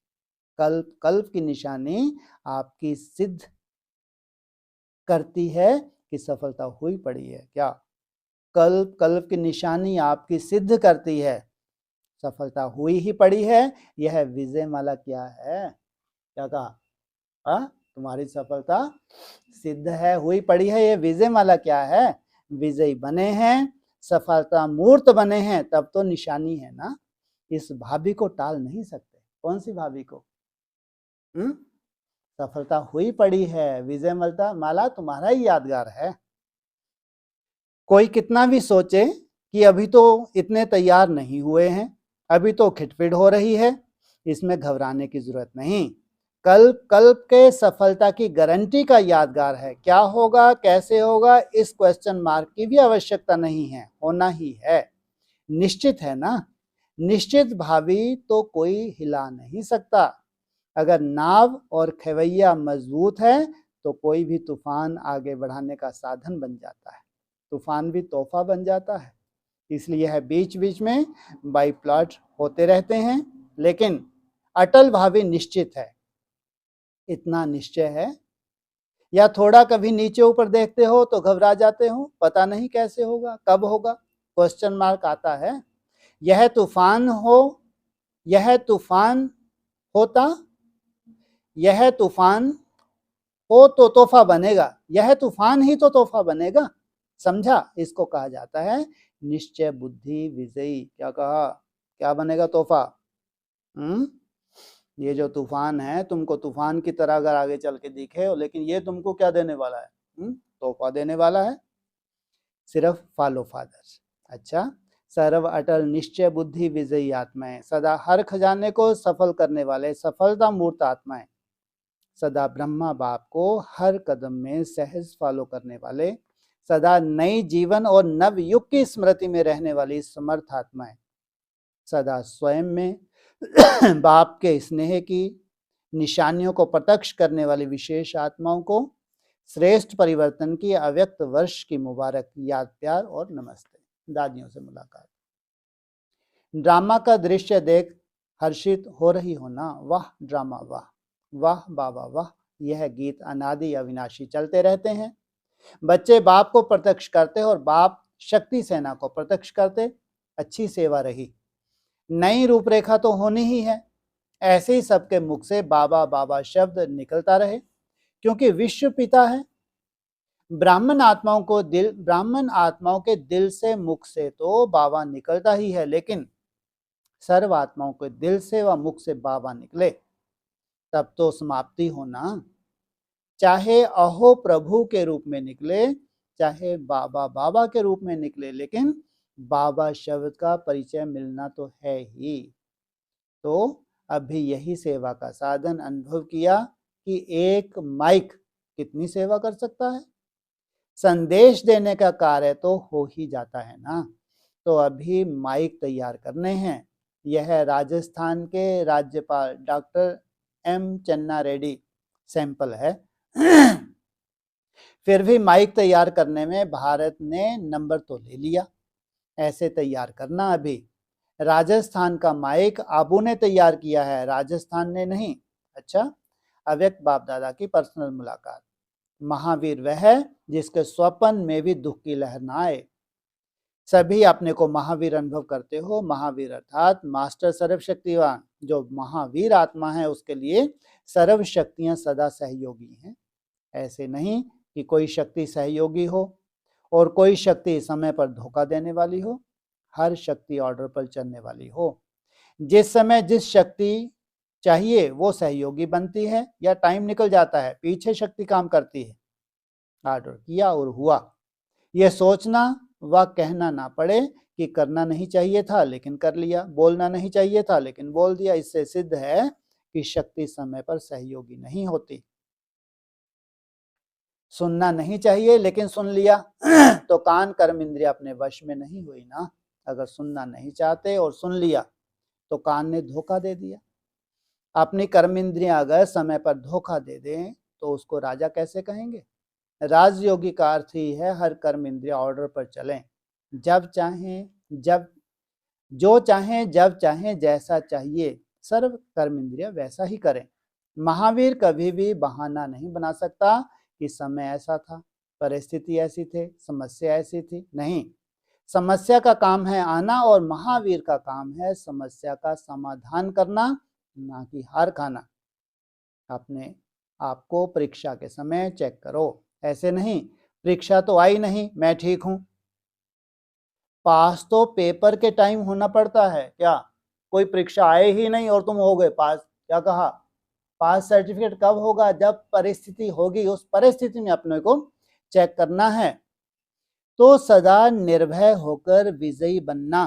कल्प कल्प की निशानी आपकी सिद्ध करती है कि सफलता हुई पड़ी है। क्या कल्प कल्प की निशानी आपकी सिद्ध करती है सफलता हुई ही पड़ी है। यह विजय माला क्या है? क्या कहा? तुम्हारी सफलता सिद्ध है, हुई पड़ी है। ये विजय माला क्या है? विजयी बने हैं, सफलता मूर्त बने हैं, तब तो निशानी है ना। इस भाभी को टाल नहीं सकते। कौन सी भाभी को? सफलता हुई पड़ी है, विजय माला तुम्हारा ही यादगार है। कोई कितना भी सोचे कि अभी तो इतने तैयार नहीं हुए हैं, अभी तो खिटपिट हो रही है, इसमें घबराने की जरूरत नहीं। कल्प कल्प के सफलता की गारंटी का यादगार है। क्या होगा, कैसे होगा, इस क्वेश्चन मार्क की भी आवश्यकता नहीं है, होना ही है। निश्चित है ना। निश्चित भावी तो कोई हिला नहीं सकता। अगर नाव और खेवैया मजबूत है तो कोई भी तूफान आगे बढ़ाने का साधन बन जाता है, तूफान भी तोहफा बन जाता है। इसलिए है बीच बीच में बाई प्लॉट होते रहते हैं, लेकिन अटल भावी निश्चित है। इतना निश्चय है। या थोड़ा कभी नीचे ऊपर देखते हो तो घबरा जाते हो, पता नहीं कैसे होगा, कब होगा, क्वेश्चन मार्क आता है। यह तूफान हो तो तोहफा बनेगा, यह तूफान ही तो तोहफा बनेगा। समझा? इसको कहा जाता है निश्चय बुद्धि विजयी। क्या कहा? क्या बनेगा? तोहफा। ये जो तूफान है, तुमको तूफान की तरह अगर आगे चल के दिखे, लेकिन ये तुमको क्या देने वाला है? तोहफा देने वाला है। सिर्फ फॉलो फादर। अच्छा, सर्व अटल निश्चय बुद्धि विजयी आत्माएं, सदा हर खजाने को सफल करने वाले सफलता मूर्त आत्माएं, सदा ब्रह्मा बाप को हर कदम में सहज फॉलो करने वाले, सदा नई जीवन और नव युग की स्मृति में रहने वाली समर्थ आत्माएं, सदा स्वयं में बाप के स्नेह की निशानियों को प्रत्यक्ष करने वाली विशेष आत्माओं को श्रेष्ठ परिवर्तन की अव्यक्त वर्ष की मुबारक याद, प्यार और नमस्ते। दादियों से मुलाकात। ड्रामा का दृश्य देख हर्षित हो रही हो ना? वाह ड्रामा, वाह वाह बाबा वाह। यह गीत अनादि अविनाशी चलते रहते हैं। बच्चे बाप को प्रत्यक्ष करते और बाप शक्ति सेना को प्रत्यक्ष करते। अच्छी सेवा रही। नई रूपरेखा तो होनी ही है। ऐसे ही सबके मुख से बाबा बाबा शब्द निकलता रहे, क्योंकि विश्व पिता है। ब्राह्मण आत्माओं के दिल से, मुख से तो बाबा निकलता ही है, लेकिन सर्व आत्माओं के दिल से व मुख से बाबा निकले तब तो समाप्ति होना। चाहे अहो प्रभु के रूप में निकले, चाहे बाबा बाबा के रूप में निकले, लेकिन बाबा शब्द का परिचय मिलना तो है ही। तो अभी यही सेवा का साधन अनुभव किया कि एक माइक कितनी सेवा कर सकता है। संदेश देने का कार्य तो हो ही जाता है ना। तो अभी माइक तैयार करने हैं। यह राजस्थान के राज्यपाल डॉक्टर एम चन्ना रेड्डी सैंपल है। फिर भी माइक तैयार करने में भारत ने नंबर तो ले लिया। ऐसे तैयार करना। अभी राजस्थान का माइक आबू ने तैयार किया है, राजस्थान ने नहीं। अच्छा, अव्यक्त बाप दादा की पर्सनल मुलाकात। महावीर वह है जिसके स्वप्न में भी दुख की लहर ना आए। सभी अपने को महावीर अनुभव करते हो। महावीर अर्थात मास्टर सर्वशक्तिवान। जो महावीर आत्मा है उसके लिए सर्व शक्तियां सदा सहयोगी हैं। ऐसे नहीं कि कोई शक्ति सहयोगी हो और कोई शक्ति समय पर धोखा देने वाली हो। हर शक्ति ऑर्डर पर चलने वाली हो। जिस समय जिस शक्ति चाहिए वो सहयोगी बनती है, या टाइम निकल जाता है, पीछे शक्ति काम करती है। ऑर्डर किया और हुआ। यह सोचना व कहना ना पड़े कि करना नहीं चाहिए था लेकिन कर लिया, बोलना नहीं चाहिए था लेकिन बोल दिया। इससे सिद्ध है कि शक्ति समय पर सहयोगी नहीं होती। सुनना नहीं चाहिए लेकिन सुन लिया तो कान कर्म इंद्रिय अपने वश में नहीं हुई ना। अगर सुनना नहीं चाहते और सुन लिया तो कान ने धोखा दे दिया। अपनी कर्म इंद्रियां अगर समय पर धोखा दे दें तो उसको राजा कैसे कहेंगे? राजयोगी का अर्थ ही है हर कर्म इंद्रिया ऑर्डर पर चलें, जब चाहें, जो चाहें, जब चाहें, जैसा चाहिए सर्व कर्म इंद्रिया वैसा ही करें। महावीर कभी भी बहाना नहीं बना सकता कि समय ऐसा था, परिस्थिति ऐसी थी, समस्या ऐसी थी। नहीं, समस्या का काम है आना और महावीर का काम है समस्या का समाधान करना, ना कि हार खाना। अपने आपको परीक्षा के समय चेक करो, ऐसे नहीं परीक्षा तो आई नहीं, मैं ठीक हूं। पास तो पेपर के टाइम होना पड़ता है क्या? कोई परीक्षा आए ही नहीं और तुम हो गए पास, क्या कहा? पास सर्टिफिकेट कब होगा? जब परिस्थिति होगी, उस परिस्थिति में अपने को चेक करना है। तो सदा निर्भय होकर विजयी बनना,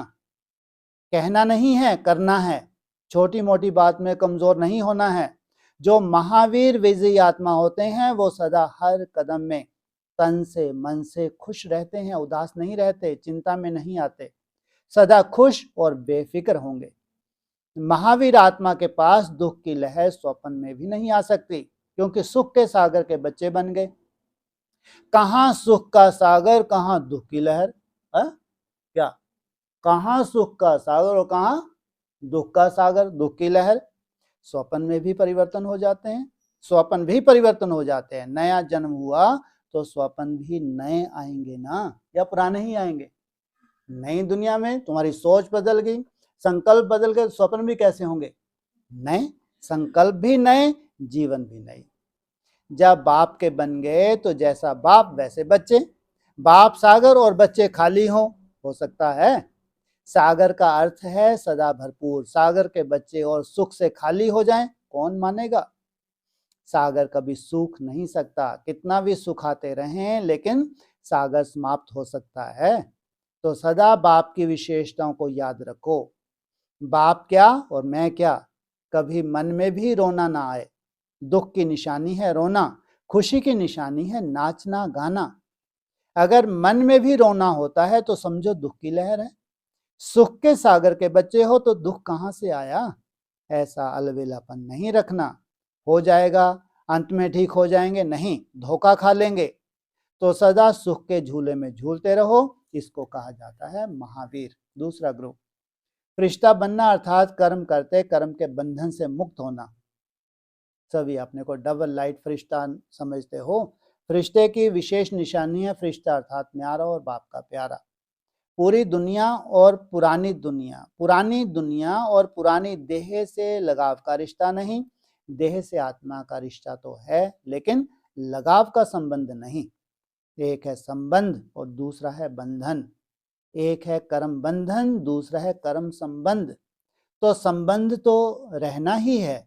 कहना नहीं है, करना है। छोटी मोटी बात में कमजोर नहीं होना है। जो महावीर विजयी आत्मा होते हैं वो सदा हर कदम में तन से मन से खुश रहते हैं, उदास नहीं रहते, चिंता में नहीं आते, सदा खुश और बेफिक्र होंगे। महावीर आत्मा के पास दुख की लहर स्वप्न में भी नहीं आ सकती, क्योंकि सुख के सागर के बच्चे बन गए। कहां सुख का सागर, कहां दुख की लहर? क्या कहां सुख का सागर और कहां दुख का सागर, दुख की लहर? स्वप्न में भी परिवर्तन हो जाते हैं, स्वप्न भी परिवर्तन हो जाते हैं। नया जन्म हुआ तो स्वप्न भी नए आएंगे ना, या पुराने ही आएंगे? नई दुनिया में तुम्हारी सोच बदल गई, संकल्प बदल गए, स्वप्न भी कैसे होंगे? नए, संकल्प भी नए, जीवन भी नए। जब बाप के बन गए तो जैसा बाप वैसे बच्चे, बाप सागर और बच्चे खाली हो सकता है? सागर का अर्थ है सदा भरपूर, सागर के बच्चे और सुख से खाली हो जाएं, कौन मानेगा? सागर कभी सूख नहीं सकता, कितना भी सुखाते रहें लेकिन सागर समाप्त हो सकता है। तो सदा बाप की विशेषताओं को याद रखो। बाप क्या और मैं क्या, कभी मन में भी रोना ना आए। दुख की निशानी है रोना, खुशी की निशानी है नाचना गाना। अगर मन में भी रोना होता है तो समझो दुख की लहर है। सुख के सागर के बच्चे हो तो दुख कहां से आया? ऐसा अलविलापन नहीं रखना। हो जाएगा, अंत में ठीक हो जाएंगे, नहीं, धोखा खा लेंगे। तो सदा सुख के झूले में झूलते रहो, इसको कहा जाता है महावीर। दूसरा ग्रुप, फरिश्ता बनना अर्थात कर्म करते कर्म के बंधन से मुक्त होना। सभी अपने को डबल लाइट फरिश्ता समझते हो। फरिश्ते की विशेष निशानी है फरिश्ता अर्थात न्यारा और बाप का प्यारा। पूरी दुनिया और पुरानी दुनिया और पुरानी देह से लगाव का रिश्ता नहीं, देह से आत्मा का रिश्ता तो है लेकिन लगाव का संबंध नहीं। एक है संबंध और दूसरा है बंधन। एक है कर्म बंधन, दूसरा है कर्म संबंध। तो संबंध तो रहना ही है,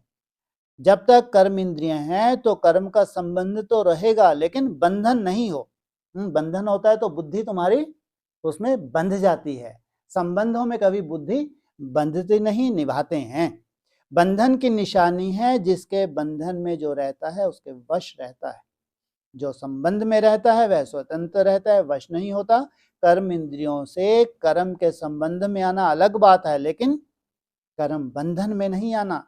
जब तक कर्म इंद्रियां हैं तो कर्म का संबंध तो रहेगा लेकिन बंधन नहीं हो। बंधन होता है तो बुद्धि तुम्हारी उसमें बंध जाती है, संबंधों में कभी बुद्धि बंधती नहीं, निभाते हैं। बंधन की निशानी है जिसके बंधन में जो रहता है उसके वश रहता है, जो संबंध में रहता है वह स्वतंत्र रहता है, वश नहीं होता। कर्म इंद्रियों से कर्म के संबंध में आना अलग बात है लेकिन कर्म बंधन में नहीं आना।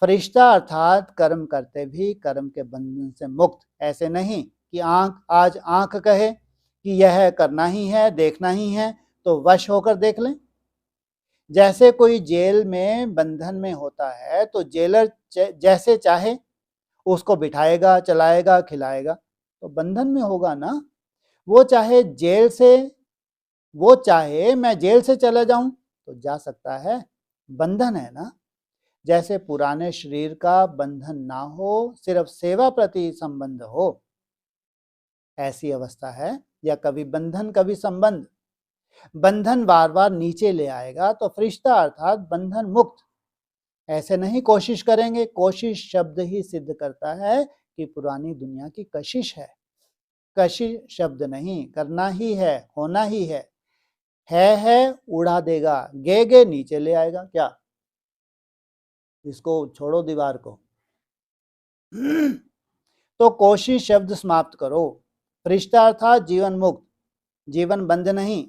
फरिश्ता अर्थात कर्म करते भी कर्म के बंधन से मुक्त। ऐसे नहीं कि आज आंख कहे कि यह करना ही है, देखना ही है तो वश होकर देख लें। जैसे कोई जेल में बंधन में होता है तो जेलर जैसे चाहे उसको बिठाएगा, चलाएगा, खिलाएगा, तो बंधन में होगा ना। वो चाहे मैं जेल से चला जाऊं तो जा सकता है, बंधन है ना। जैसे पुराने शरीर का बंधन ना हो, सिर्फ सेवा प्रति संबंध हो, ऐसी अवस्था है। या कभी बंधन कभी संबंध, बंधन बार बार नीचे ले आएगा तो फरिश्ता अर्थात बंधन मुक्त। ऐसे नहीं कोशिश करेंगे, कोशिश शब्द ही सिद्ध करता है कि पुरानी दुनिया की कशिश है। कशिश शब्द नहीं, करना ही है, होना ही है उड़ा देगा, गे नीचे ले आएगा। क्या, इसको छोड़ो दीवार को। तो कोशिश शब्द समाप्त करो। फरिश्ता अर्थात जीवन मुक्त, जीवन बंद नहीं।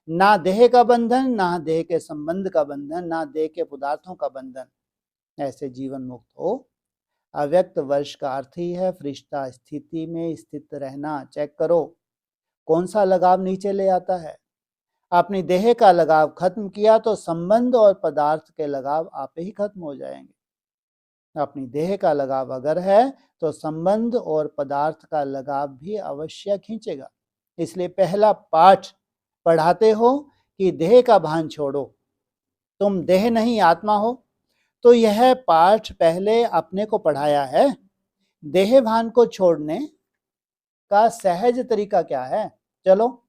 ना देह का बंधन, ना देह के संबंध का बंधन, ना देह के पदार्थों का बंधन, ऐसे जीवन मुक्त हो। अव्यक्त वर्ष का अर्थ ही है फरिश्ता स्थिति में स्थित रहना। चेक करो कौन सा लगाव नीचे ले आता है। अपनी देह का लगाव खत्म किया तो संबंध और पदार्थ के लगाव आप ही खत्म हो जाएंगे। अपनी देह का लगाव अगर है तो संबंध और पदार्थ का लगाव भी अवश्य खींचेगा। इसलिए पहला पाठ पढ़ाते हो कि देह का भान छोड़ो, तुम देह नहीं आत्मा हो। तो यह पाठ पहले अपने को पढ़ाया है। देह भान को छोड़ने का सहज तरीका क्या है? चलो,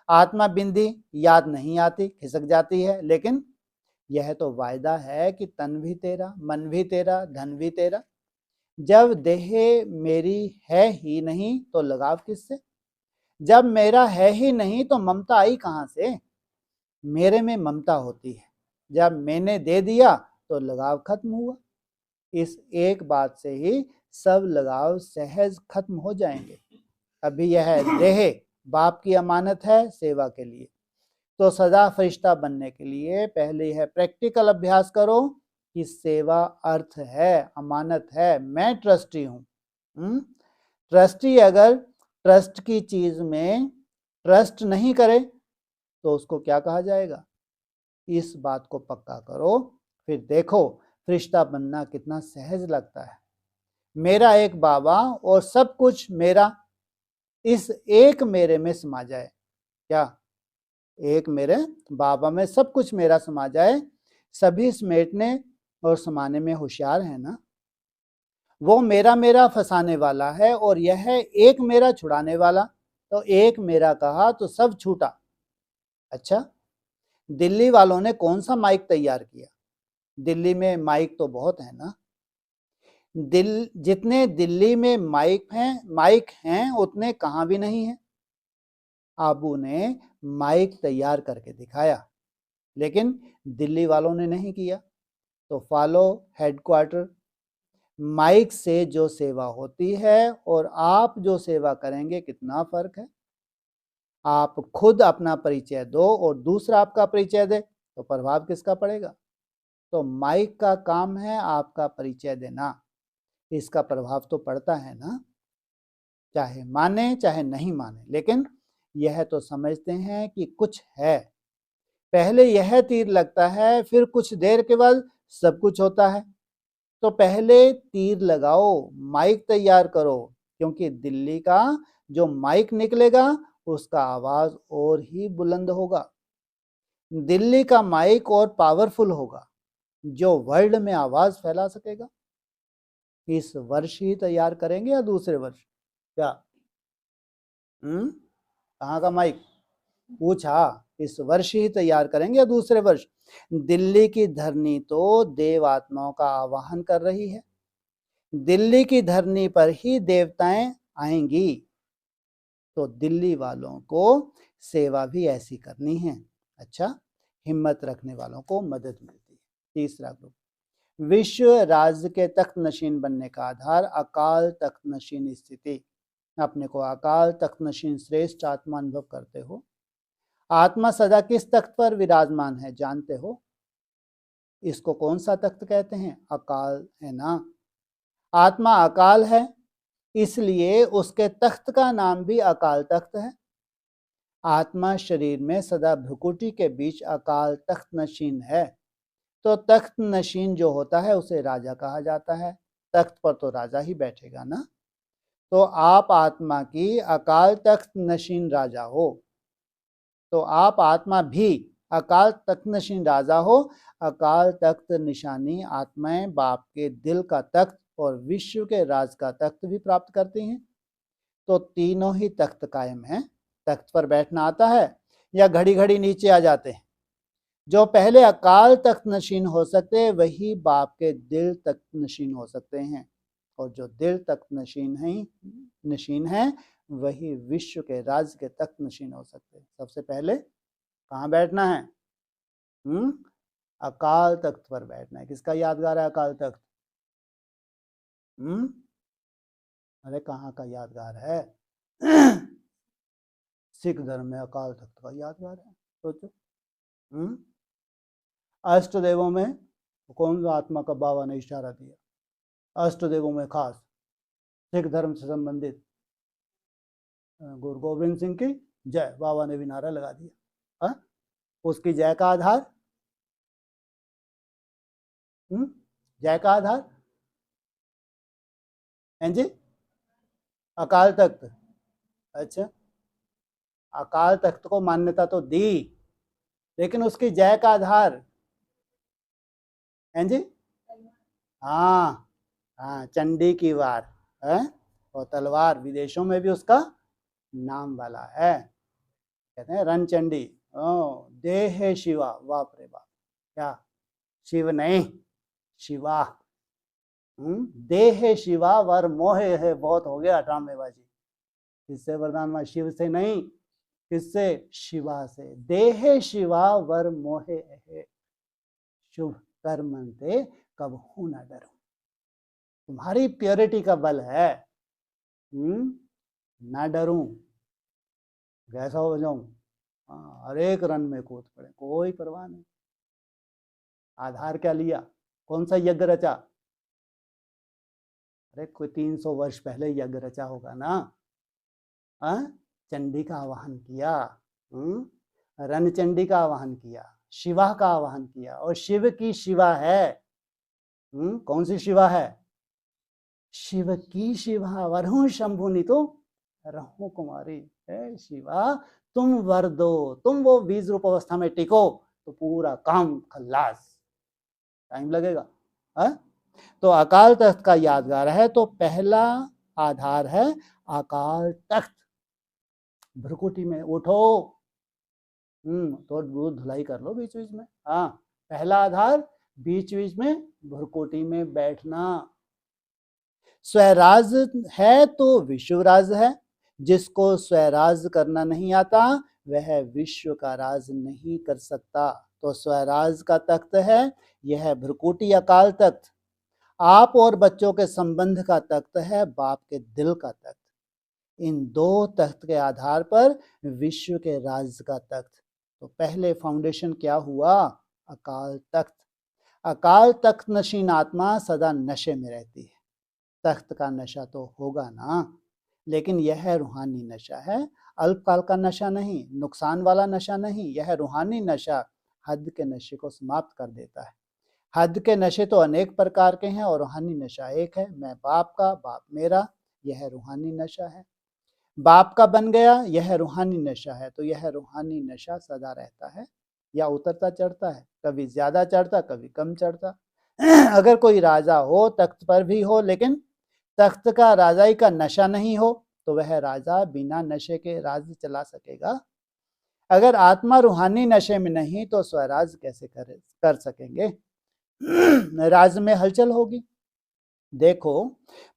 आत्मा बिंदी याद नहीं आती, खिसक जाती है, लेकिन यह तो वायदा है कि तन भी तेरा, मन भी तेरा, धन भी तेरा। जब देह मेरी है ही नहीं तो लगाव किससे? जब मेरा है ही नहीं तो ममता आई कहां से? मेरे में ममता होती है। जब मैंने दे दिया तो लगाव खत्म हुआ। इस एक बात से ही सब लगाव सहज खत्म हो जाएंगे। अभी यह देह बाप की अमानत है सेवा के लिए, तो सदा फरिश्ता बनने के लिए पहले यह प्रैक्टिकल अभ्यास करो कि सेवा अर्थ है, अमानत है, मैं ट्रस्टी हूं। ट्रस्टी अगर ट्रस्ट की चीज में ट्रस्ट नहीं करे तो उसको क्या कहा जाएगा? इस बात को पक्का करो, फिर देखो फरिश्ता बनना कितना सहज लगता है। मेरा एक बाबा और सब कुछ मेरा, इस एक मेरे में समा जाए। क्या? एक मेरे बाबा में सब कुछ मेरा समा जाए। सभी समेटने और समाने में होशियार है ना। वो मेरा मेरा फंसाने वाला है और यह है एक मेरा छुड़ाने वाला। तो एक मेरा कहा तो सब छूटा। अच्छा, दिल्ली वालों ने कौन सा माइक तैयार किया? दिल्ली में माइक तो बहुत है ना। जितने दिल्ली में माइक हैं उतने कहां भी नहीं है। आबू ने माइक तैयार करके दिखाया, लेकिन दिल्ली वालों ने नहीं किया। तो फॉलो हेडक्वार्टर। माइक से जो सेवा होती है और आप जो सेवा करेंगे कितना फर्क है। आप खुद अपना परिचय दो और दूसरा आपका परिचय दे तो प्रभाव किसका पड़ेगा? तो माइक का काम है आपका परिचय देना, इसका प्रभाव तो पड़ता है ना, चाहे माने चाहे नहीं माने। लेकिन यह तो समझते हैं कि कुछ है। पहले यह तीर लगता है, फिर कुछ देर के बाद सब कुछ होता है। तो पहले तीर लगाओ, माइक तैयार करो, क्योंकि दिल्ली का जो माइक निकलेगा उसका आवाज और ही बुलंद होगा। दिल्ली का माइक और पावरफुल होगा, जो वर्ल्ड में आवाज फैला सकेगा। इस वर्ष ही तैयार करेंगे या दूसरे वर्ष? क्या कहाँ का माइक पूछा? इस वर्ष ही तैयार करेंगे या दूसरे वर्ष? दिल्ली की धरनी तो देव आत्माओं का आवाहन कर रही है। दिल्ली की धरनी पर ही देवताएं आएंगी। तो दिल्ली वालों को सेवा भी ऐसी करनी है। अच्छा, हिम्मत रखने वालों को मदद मिलती है। तीसरा ग्रुप, विश्व राज्य के तख्त नशीन बनने का आधार अकाल तख्त नशीन स्थिति। अपने को अकाल तख्त नशीन श्रेष्ठ आत्मा अनुभव करते हो। आत्मा सदा किस तख्त पर विराजमान है जानते हो? इसको कौन सा तख्त कहते हैं? अकाल है ना। आत्मा अकाल है, इसलिए उसके तख्त का नाम भी अकाल तख्त है। आत्मा शरीर में सदा भ्रुकुटी के बीच अकाल तख्त नशीन है। तो तख्त नशीन जो होता है उसे राजा कहा जाता है। तख्त पर तो राजा ही बैठेगा ना। तो आप आत्मा की अकाल तख्त नशीन राजा हो। तो आप आत्मा भी अकाल तख्त नशीन राजा हो। अकाल तख्त निशानी आत्माएं बाप के दिल का तख्त और विश्व के राज का तख्त भी प्राप्त करती हैं। तो तीनों ही तख्त कायम हैं। तख्त पर बैठना आता है या घड़ी घड़ी नीचे आ जाते हैं? जो पहले अकाल तख्त नशीन हो सकते हैं वही बाप के दिल तख्त नशीन हो सकते हैं, और जो दिल तख्त नशीन है वही विश्व के राज के तख्त नशीन हो सकते हैं। सबसे पहले कहाँ बैठना है? अकाल तख्त पर बैठना है। किसका यादगार है अकाल तख्त? अरे कहाँ का यादगार है? सिख धर्म में अकाल तख्त का यादगार है। सोचो। अष्ट देवों में कौन सा आत्मा का बाबा ने इशारा दिया? अष्ट देवों में खास सिख धर्म से संबंधित गुरु गोविंद सिंह की जय, बाबा ने भी नारा लगा दिया। हा? उसकी जय का आधार, जय का आधार हैं जी, अकाल तख्त। अच्छा, अकाल तख्त को मान्यता तो दी, लेकिन उसकी जय का आधार हैं जी, हाँ हाँ, चंडी की वार है और तलवार, विदेशों में भी उसका नाम वाला है, कहते हैं रणचंडी। देह शिवा, बाप रे बाप, क्या शिव नहीं, शिवा। देह शिवा वर मोहे है, बहुत हो गया ड्रामेबाजी। किससे वरदान मां? शिव से नहीं, किससे? शिवा से। देह शिवा वर मोहे है, शुभ कर्मंते कबहू न डरो। तुम्हारी प्योरिटी का बल है, ना डरूं, कैसा हो जाऊं, हर एक रन में कूद पड़े, कोई परवाह नहीं। आधार क्या लिया? कौन सा यज्ञ रचा? अरे कोई 300 वर्ष पहले यज्ञ रचा होगा ना। चंडी का आवाहन किया, रणचंडी का आवाहन किया, शिवा का आवाहन किया, और शिव की शिवा है। कौन सी शिवा है? शिव की शिवा। वरहूं शंभुनी तो रहूं कुमारी, है शिवा तुम वर दो, तुम वो बीज रूप अवस्था में टिको तो पूरा काम खल्लास। टाइम लगेगा। तो अकाल तख्त का यादगार है, तो पहला आधार है अकाल तख्त। भ्रुकुटी में उठो, तो दूध धुलाई कर लो बीच बीच में। हाँ, पहला आधार बीच बीच में भ्रुकुटी में बैठना। स्वराज है तो विश्वराज है, जिसको स्वराज करना नहीं आता वह विश्व का राज नहीं कर सकता। तो स्वराज का तख्त है यह भ्रुकुटी अकाल तख्त। आप और बच्चों के संबंध का तख्त है बाप के दिल का तख्त। इन दो तख्त के आधार पर विश्व के राज का तख्त। तो पहले फाउंडेशन क्या हुआ? अकाल तख्त। अकाल तख्त नशीन आत्मा सदा नशे में रहती है। तख्त का नशा तो होगा ना, लेकिन यह रूहानी नशा है, अल्पकाल का नशा नहीं, नुकसान वाला नशा नहीं। यह रूहानी नशा हद के नशे को समाप्त कर देता है। हद के नशे तो अनेक प्रकार के हैं और रूहानी नशा एक है। मैं बाप का, बाप मेरा, यह रूहानी नशा है। बाप का बन गया, यह रूहानी नशा है। तो यह रूहानी नशा सदा रहता है या उतरता चढ़ता है, कभी ज्यादा चढ़ता कभी कम चढ़ता। अगर कोई राजा हो, तख्त पर भी हो, लेकिन तख्त का राजाई का नशा नहीं हो, तो वह राजा बिना नशे के राज चला सकेगा? अगर आत्मा रूहानी नशे में नहीं तो स्वराज कैसे कर सकेंगे? राज में हलचल होगी। देखो,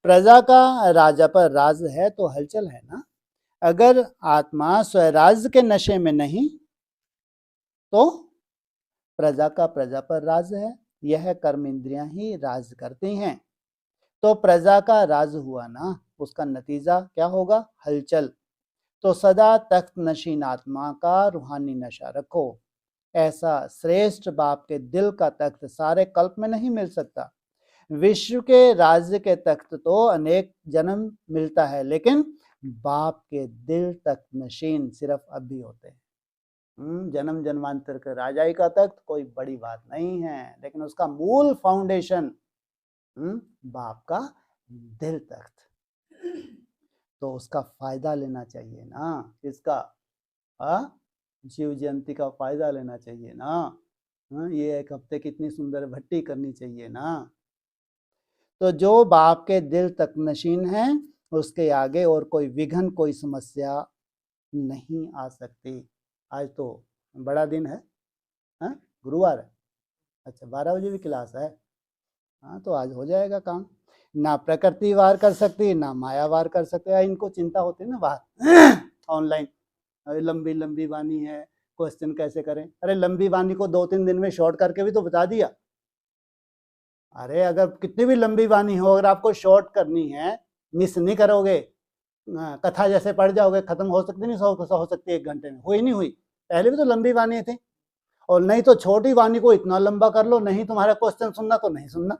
प्रजा का राजा पर राज है तो हलचल है ना। अगर आत्मा स्वराज के नशे में नहीं तो प्रजा का प्रजा पर राज है। यह कर्म इंद्रियां ही राज करती हैं। तो प्रजा का राज हुआ ना, उसका नतीजा क्या होगा? हलचल। तो सदा तख्त नशीन आत्मा का रूहानी नशा रखो। ऐसा श्रेष्ठ बाप के दिल का तख्त सारे कल्प में नहीं मिल सकता। विश्व के राज्य के तख्त तो अनेक जन्म मिलता है, लेकिन बाप के दिल तख्त नशीन सिर्फ अभी होते हैं। जन्म जन्मांतर के राजाई का तख्त कोई बड़ी बात नहीं है, लेकिन उसका मूल फाउंडेशन बाप का दिल तख्त। तो उसका फायदा लेना चाहिए ना। किसका? शिव जयंती का फायदा लेना चाहिए ना। ये एक हफ्ते कितनी सुंदर भट्टी करनी चाहिए ना। तो जो बाप के दिल तक नशीन है, उसके आगे और कोई विघ्न, कोई समस्या नहीं आ सकती। आज तो बड़ा दिन है, गुरुवार है। अच्छा, 12 बजे भी क्लास है। हाँ, तो आज हो जाएगा काम। ना प्रकृति वार कर सकती, ना माया वार कर सकते। इनको चिंता होती है ना बाहर ऑनलाइन, लंबी लंबी वाणी है, क्वेश्चन कैसे करें। अरे लंबी वाणी को 2-3 दिन में शॉर्ट करके भी तो बता दिया। अरे अगर कितनी भी लंबी वाणी हो, अगर आपको शॉर्ट करनी है, मिस नहीं करोगे, कथा जैसे पढ़ जाओगे, खत्म हो सकती नहीं, हो सकती 1 घंटे में। हुई नहीं हुई? पहले भी तो लंबी वाणी थी, और नहीं तो छोटी वाणी को इतना लंबा कर लो, नहीं तुम्हारा क्वेश्चन सुनना तो नहीं सुनना।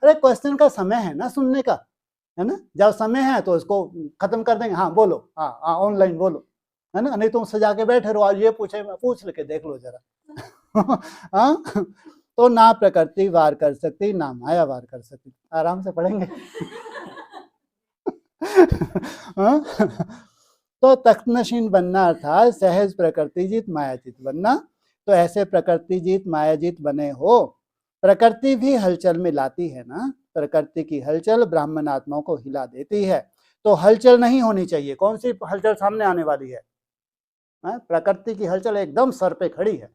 अरे क्वेश्चन का समय है ना सुनने का, है ना, जब समय है तो इसको खत्म कर देंगे, हाँ बोलो, हाँ हाँ ऑनलाइन बोलो, है ना, नहीं तुम सजा के बैठे रहो, आज ये पूछे पूछ लेके देख लो जरा। हाँ, तो ना प्रकृति वार कर सकती, ना माया वार कर सकती। आराम से पढ़ेंगे। हाँ? तो तख्तनशीन बनना अर्थात सहज प्रकृति जीत मायाजीत बनना। तो ऐसे प्रकृति जीत मायाजीत बने हो। प्रकृति भी हलचल में लाती है ना, प्रकृति की हलचल ब्राह्मण आत्माओं को हिला देती है। तो हलचल नहीं होनी चाहिए। कौन सी हलचल सामने आने वाली है? प्रकृति की हलचल एकदम सर पे खड़ी है,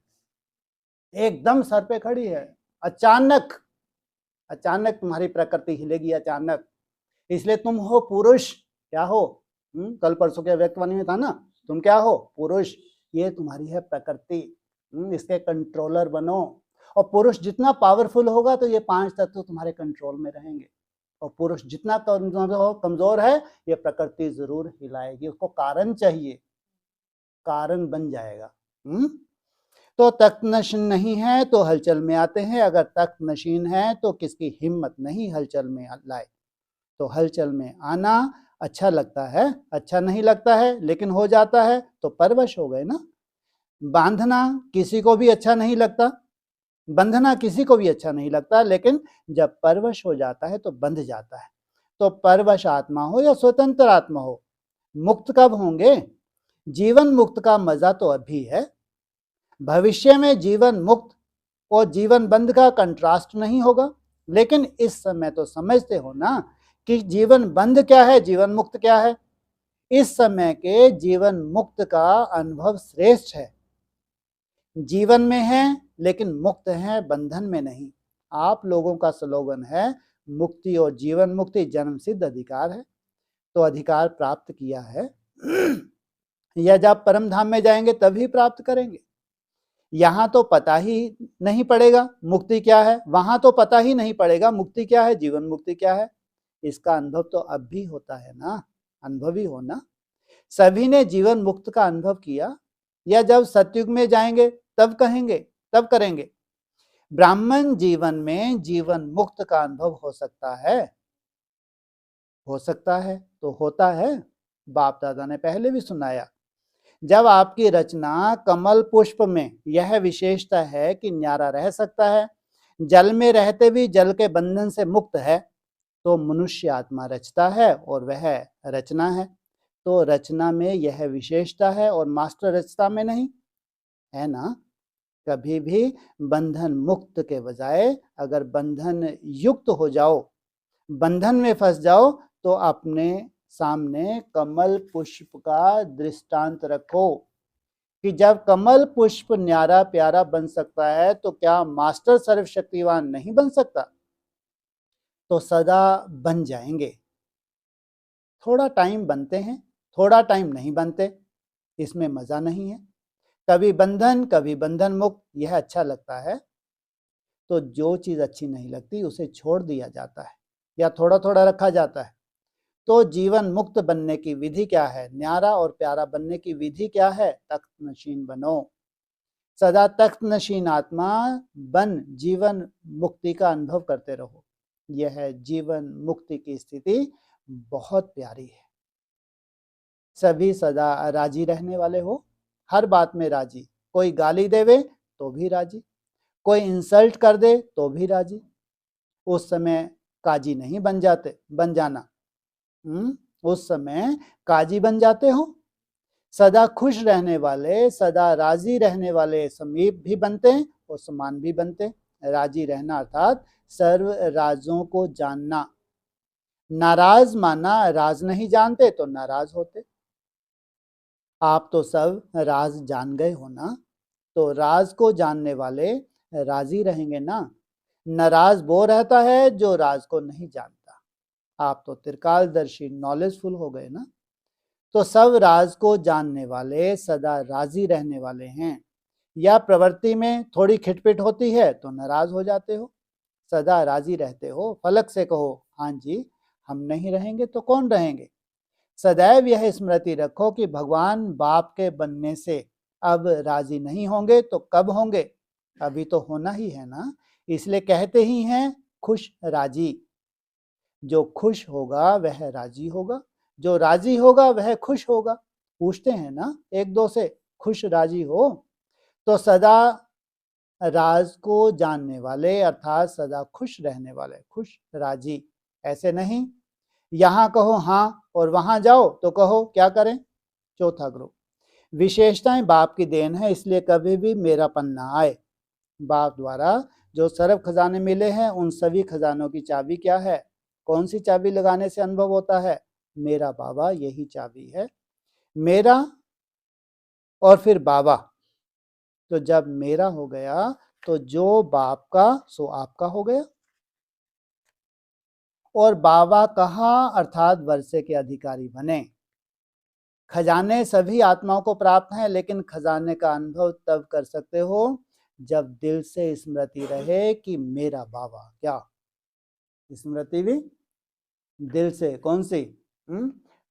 एकदम सर पे खड़ी है। अचानक अचानक तुम्हारी प्रकृति हिलेगी, अचानक। इसलिए तुम हो पुरुष। क्या हो? कल परसों के व्यक्तवाणी में था ना, तुम क्या हो? पुरुष। ये तुम्हारी है प्रकृति, इसके कंट्रोलर बनो। और पुरुष जितना पावरफुल होगा तो ये 5 तत्व तुम्हारे कंट्रोल में रहेंगे। और पुरुष जितना कमजोर है, ये प्रकृति जरूर हिलाएगी, उसको कारण चाहिए, कारण बन जाएगा। तो तख्त नशीन नहीं है तो हलचल में आते हैं, अगर तख्त नशीन है तो किसकी हिम्मत नहीं हलचल में लाए। तो हलचल में आना अच्छा लगता है, अच्छा नहीं लगता है, लेकिन हो जाता है तो परवश हो गए ना। बांधना किसी को भी अच्छा नहीं लगता, बंधना किसी को भी अच्छा नहीं लगता, लेकिन जब परवश हो जाता है तो बंध जाता है। तो परवश आत्मा हो या स्वतंत्र आत्मा हो, मुक्त कब होंगे? जीवन मुक्त का मजा तो अभी है, भविष्य में जीवन मुक्त और जीवन बंध का कंट्रास्ट नहीं होगा। लेकिन इस समय तो समझते हो ना कि जीवन बंध क्या है, जीवन मुक्त क्या है। इस समय के जीवन मुक्त का अनुभव श्रेष्ठ है। जीवन में है लेकिन मुक्त है, बंधन में नहीं। आप लोगों का स्लोगन है मुक्ति और जीवन मुक्ति जन्म सिद्ध अधिकार है, तो अधिकार प्राप्त किया है। या जब परम धाम में जाएंगे तभी प्राप्त करेंगे। यहाँ तो पता ही नहीं पड़ेगा मुक्ति क्या है, वहां तो पता ही नहीं पड़ेगा मुक्ति क्या है, जीवन मुक्ति क्या है। इसका अनुभव तो अब भी होता है ना, अनुभवी होना। सभी ने जीवन मुक्त का अनुभव किया, या जब सतयुग में जाएंगे तब कहेंगे, तब करेंगे। ब्राह्मण जीवन में जीवन मुक्त का अनुभव हो सकता है, हो सकता है तो होता है। बाप दादा ने पहले भी सुनाया, जब आपकी रचना कमल पुष्प में यह विशेषता है कि न्यारा रह सकता है, जल में रहते भी जल के बंधन से मुक्त है, तो मनुष्य आत्मा रचता है और वह रचना है। तो रचना में यह विशेषता है और मास्टर रचता में नहीं, है ना। कभी भी बंधन मुक्त के बजाय अगर बंधन युक्त हो जाओ, बंधन में फंस जाओ, तो अपने सामने कमल पुष्प का दृष्टांत रखो कि जब कमल पुष्प न्यारा प्यारा बन सकता है तो क्या मास्टर सर्वशक्तिवान नहीं बन सकता? तो सदा बन जाएंगे। थोड़ा टाइम बनते हैं, थोड़ा टाइम नहीं बनते, इसमें मजा नहीं है। कभी बंधन कभी बंधन मुक्त, यह अच्छा लगता है। तो जो चीज अच्छी नहीं लगती उसे छोड़ दिया जाता है या थोड़ा थोड़ा रखा जाता है। तो जीवन मुक्त बनने की विधि क्या है, न्यारा और प्यारा बनने की विधि क्या है? तख्त नशीन बनो, सदा तख्त नशीन आत्मा बन जीवन मुक्ति का अनुभव करते रहो। यह जीवन मुक्ति की स्थिति बहुत प्यारी है। सभी सदा राजी रहने वाले हो, हर बात में राजी। कोई गाली देवे तो भी राजी, कोई इंसल्ट कर दे तो भी राजी। उस समय काजी नहीं बन जाते, बन जाना। उस समय काजी बन जाते हो। सदा खुश रहने वाले, सदा राजी रहने वाले समीप भी बनते हैं और समान भी बनते हैं। राजी रहना अर्थात सर्व राजों को जानना। नाराज माना राज नहीं जानते तो नाराज होते। आप तो सब राज जान गए हो ना, तो राज को जानने वाले राजी रहेंगे ना। नाराज वो रहता है जो राज को नहीं जानता। आप तो त्रिकालदर्शी नॉलेजफुल हो गए ना, तो सब राज को जानने वाले सदा राजी रहने वाले हैं। या प्रवृत्ति में थोड़ी खिटपिट होती है तो नाराज हो जाते हो, सदा राजी रहते हो। फलक से कहो हाँ जी, हम नहीं रहेंगे तो कौन रहेंगे। सदैव यह स्मृति रखो कि भगवान बाप के बनने से अब राजी नहीं होंगे तो कब होंगे? अभी तो होना ही है ना, इसलिए कहते ही हैं खुश राजी। जो खुश होगा वह राजी होगा, जो राजी होगा वह खुश होगा। पूछते हैं ना एक दो से, खुश राजी हो? तो सदा राज को जानने वाले अर्थात सदा खुश रहने वाले, खुश राजी। ऐसे नहीं यहां कहो हाँ और वहां जाओ तो कहो क्या करें? चौथा ग्रुप, विशेषताएं बाप की देन है, इसलिए कभी भी मेरापन ना आए। बाप द्वारा जो सर्व खजाने मिले हैं उन सभी खजानों की चाबी क्या है? कौन सी चाबी लगाने से अनुभव होता है? मेरा बाबा, यही चाबी है। मेरा और फिर बाबा, तो जब मेरा हो गया तो जो बाप का सो आपका हो गया। और बाबा कहाँ अर्थात वर्षे के अधिकारी बने। खजाने सभी आत्माओं को प्राप्त हैं, लेकिन खजाने का अनुभव तब कर सकते हो जब दिल से स्मृति रहे कि मेरा बाबा। क्या स्मृति भी दिल से? कौन सी?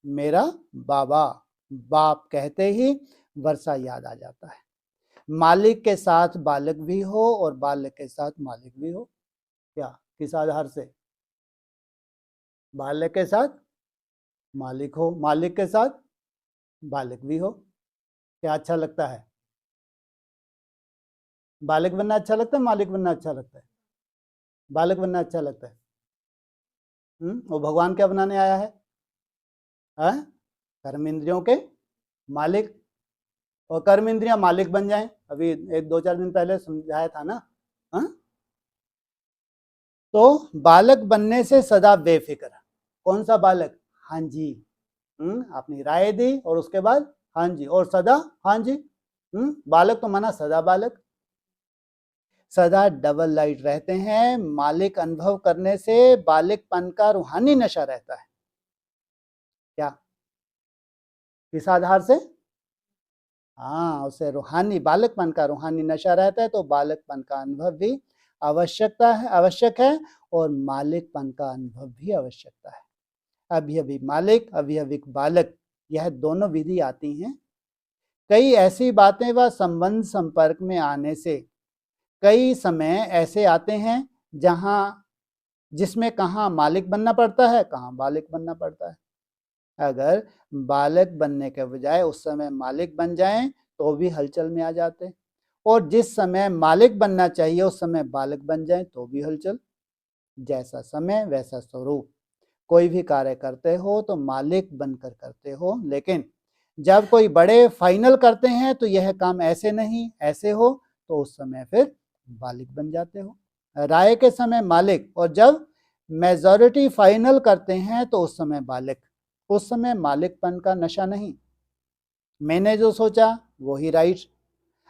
मेरा बाबा। बाप कहते ही वर्षा याद आ जाता है। मालिक के साथ बालक भी हो और बालक के साथ मालिक भी हो। क्या? किस आधार से? बालक के साथ मालिक हो, मालिक के साथ बालक भी हो। क्या अच्छा लगता है? बालक बनना अच्छा लगता है, मालिक बनना अच्छा लगता है? बालक बनना अच्छा लगता है। वो भगवान क्या बनाने आया है? कर्म इंद्रियों के मालिक। और कर्म इंद्रियां मालिक बन जाएं, अभी एक दो चार दिन पहले समझाया था ना। तो बालक बनने से सदा बेफिक्र। कौन सा बालक? हाँ जी। अपनी राय दी और उसके बाद हाँ जी, और सदा हाँ जी। बालक तो माना सदा बालक। सदा डबल लाइट रहते हैं। मालिक अनुभव करने से बालकपन का रूहानी नशा रहता है। क्या? किस आधार से? हाँ, उसे रूहानी, बालकपन का रूहानी नशा रहता है, तो बालकपन का अनुभव भी आवश्यक है और मालिकपन का अनुभव भी आवश्यकता है। अभी मालिक, अभी बालक, यह दोनों विधि आती हैं। कई ऐसी बातें व संबंध संपर्क में आने से कई समय ऐसे आते हैं जिसमें कहाँ मालिक बनना पड़ता है, कहाँ बालक बनना पड़ता है। अगर बालक बनने के बजाय उस समय मालिक बन जाएं तो भी हलचल में आ जाते, और जिस समय मालिक बनना चाहिए उस समय बालक बन जाएं तो भी हलचल। जैसा समय वैसा स्वरूप। कोई भी कार्य करते हो तो मालिक बनकर करते हो, लेकिन जब कोई बड़े फाइनल करते हैं तो यह काम ऐसे नहीं ऐसे हो, तो उस समय फिर बालिक बन जाते हो। राय के समय मालिक, और जब मेजॉरिटी फाइनल करते हैं तो उस समय बालक। उस समय मालिकपन का नशा नहीं, मैंने जो सोचा वही राइट।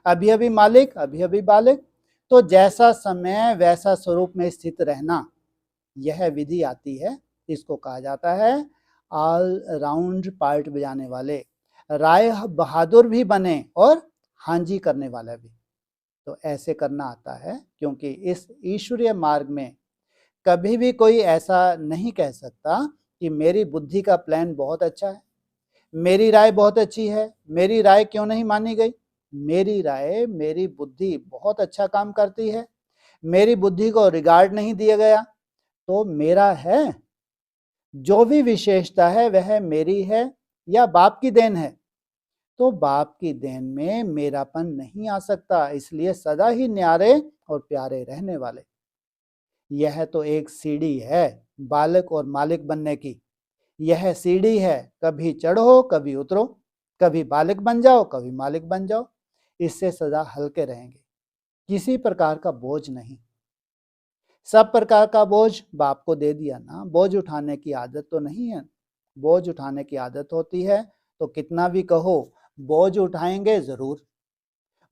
अभी मालिक, अभी बालक। तो जैसा समय वैसा स्वरूप में स्थित रहना, यह विधि आती है। इसको कहा जाता है ऑल राउंड पार्ट बजाने वाले। राय बहादुर भी बने और हांजी करने वाला भी। तो ऐसे करना आता है, क्योंकि इस ईश्वरीय मार्ग में कभी भी कोई ऐसा नहीं कह सकता कि मेरी बुद्धि का प्लान बहुत अच्छा है, मेरी राय बहुत अच्छी है, मेरी राय क्यों नहीं मानी गई। मेरी राय, मेरी बुद्धि बहुत अच्छा काम करती है, मेरी बुद्धि को रिगार्ड नहीं दिया गया, तो मेरा है। जो भी विशेषता है वह मेरी है या बाप की देन है, तो बाप की देन में मेरापन नहीं आ सकता। इसलिए सदा ही न्यारे और प्यारे रहने वाले। यह तो एक सीढ़ी है बालक और मालिक बनने की। यह सीढ़ी है, कभी चढ़ो कभी उतरो, कभी बालक बन जाओ कभी मालिक बन जाओ। इससे सदा हल्के रहेंगे, किसी प्रकार का बोझ नहीं। सब प्रकार का बोझ बाप को दे दिया ना, बोझ उठाने की आदत तो नहीं है। बोझ उठाने की आदत होती है तो कितना भी कहो बोझ उठाएंगे जरूर।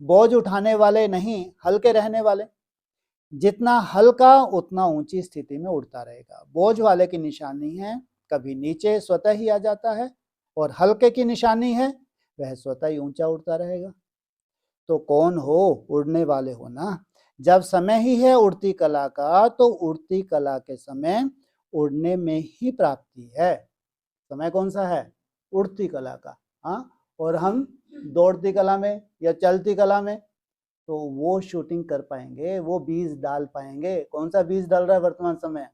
बोझ उठाने वाले नहीं, हल्के रहने वाले। जितना हल्का उतना ऊंची स्थिति में उड़ता रहेगा। बोझ वाले की निशानी है कभी नीचे स्वतः ही आ जाता है, और हल्के की निशानी है वह स्वतः ही ऊंचा उड़ता रहेगा। तो कौन हो? उड़ने वाले हो ना। जब समय ही है उड़ती कला का, तो उड़ती कला के समय उड़ने में ही प्राप्ति है। समय कौन सा है? उड़ती कला का। हाँ, और हम दौड़ती कला में या चलती कला में, तो वो शूटिंग कर पाएंगे, वो बीज डाल पाएंगे। कौन सा बीज डाल रहा है वर्तमान समय?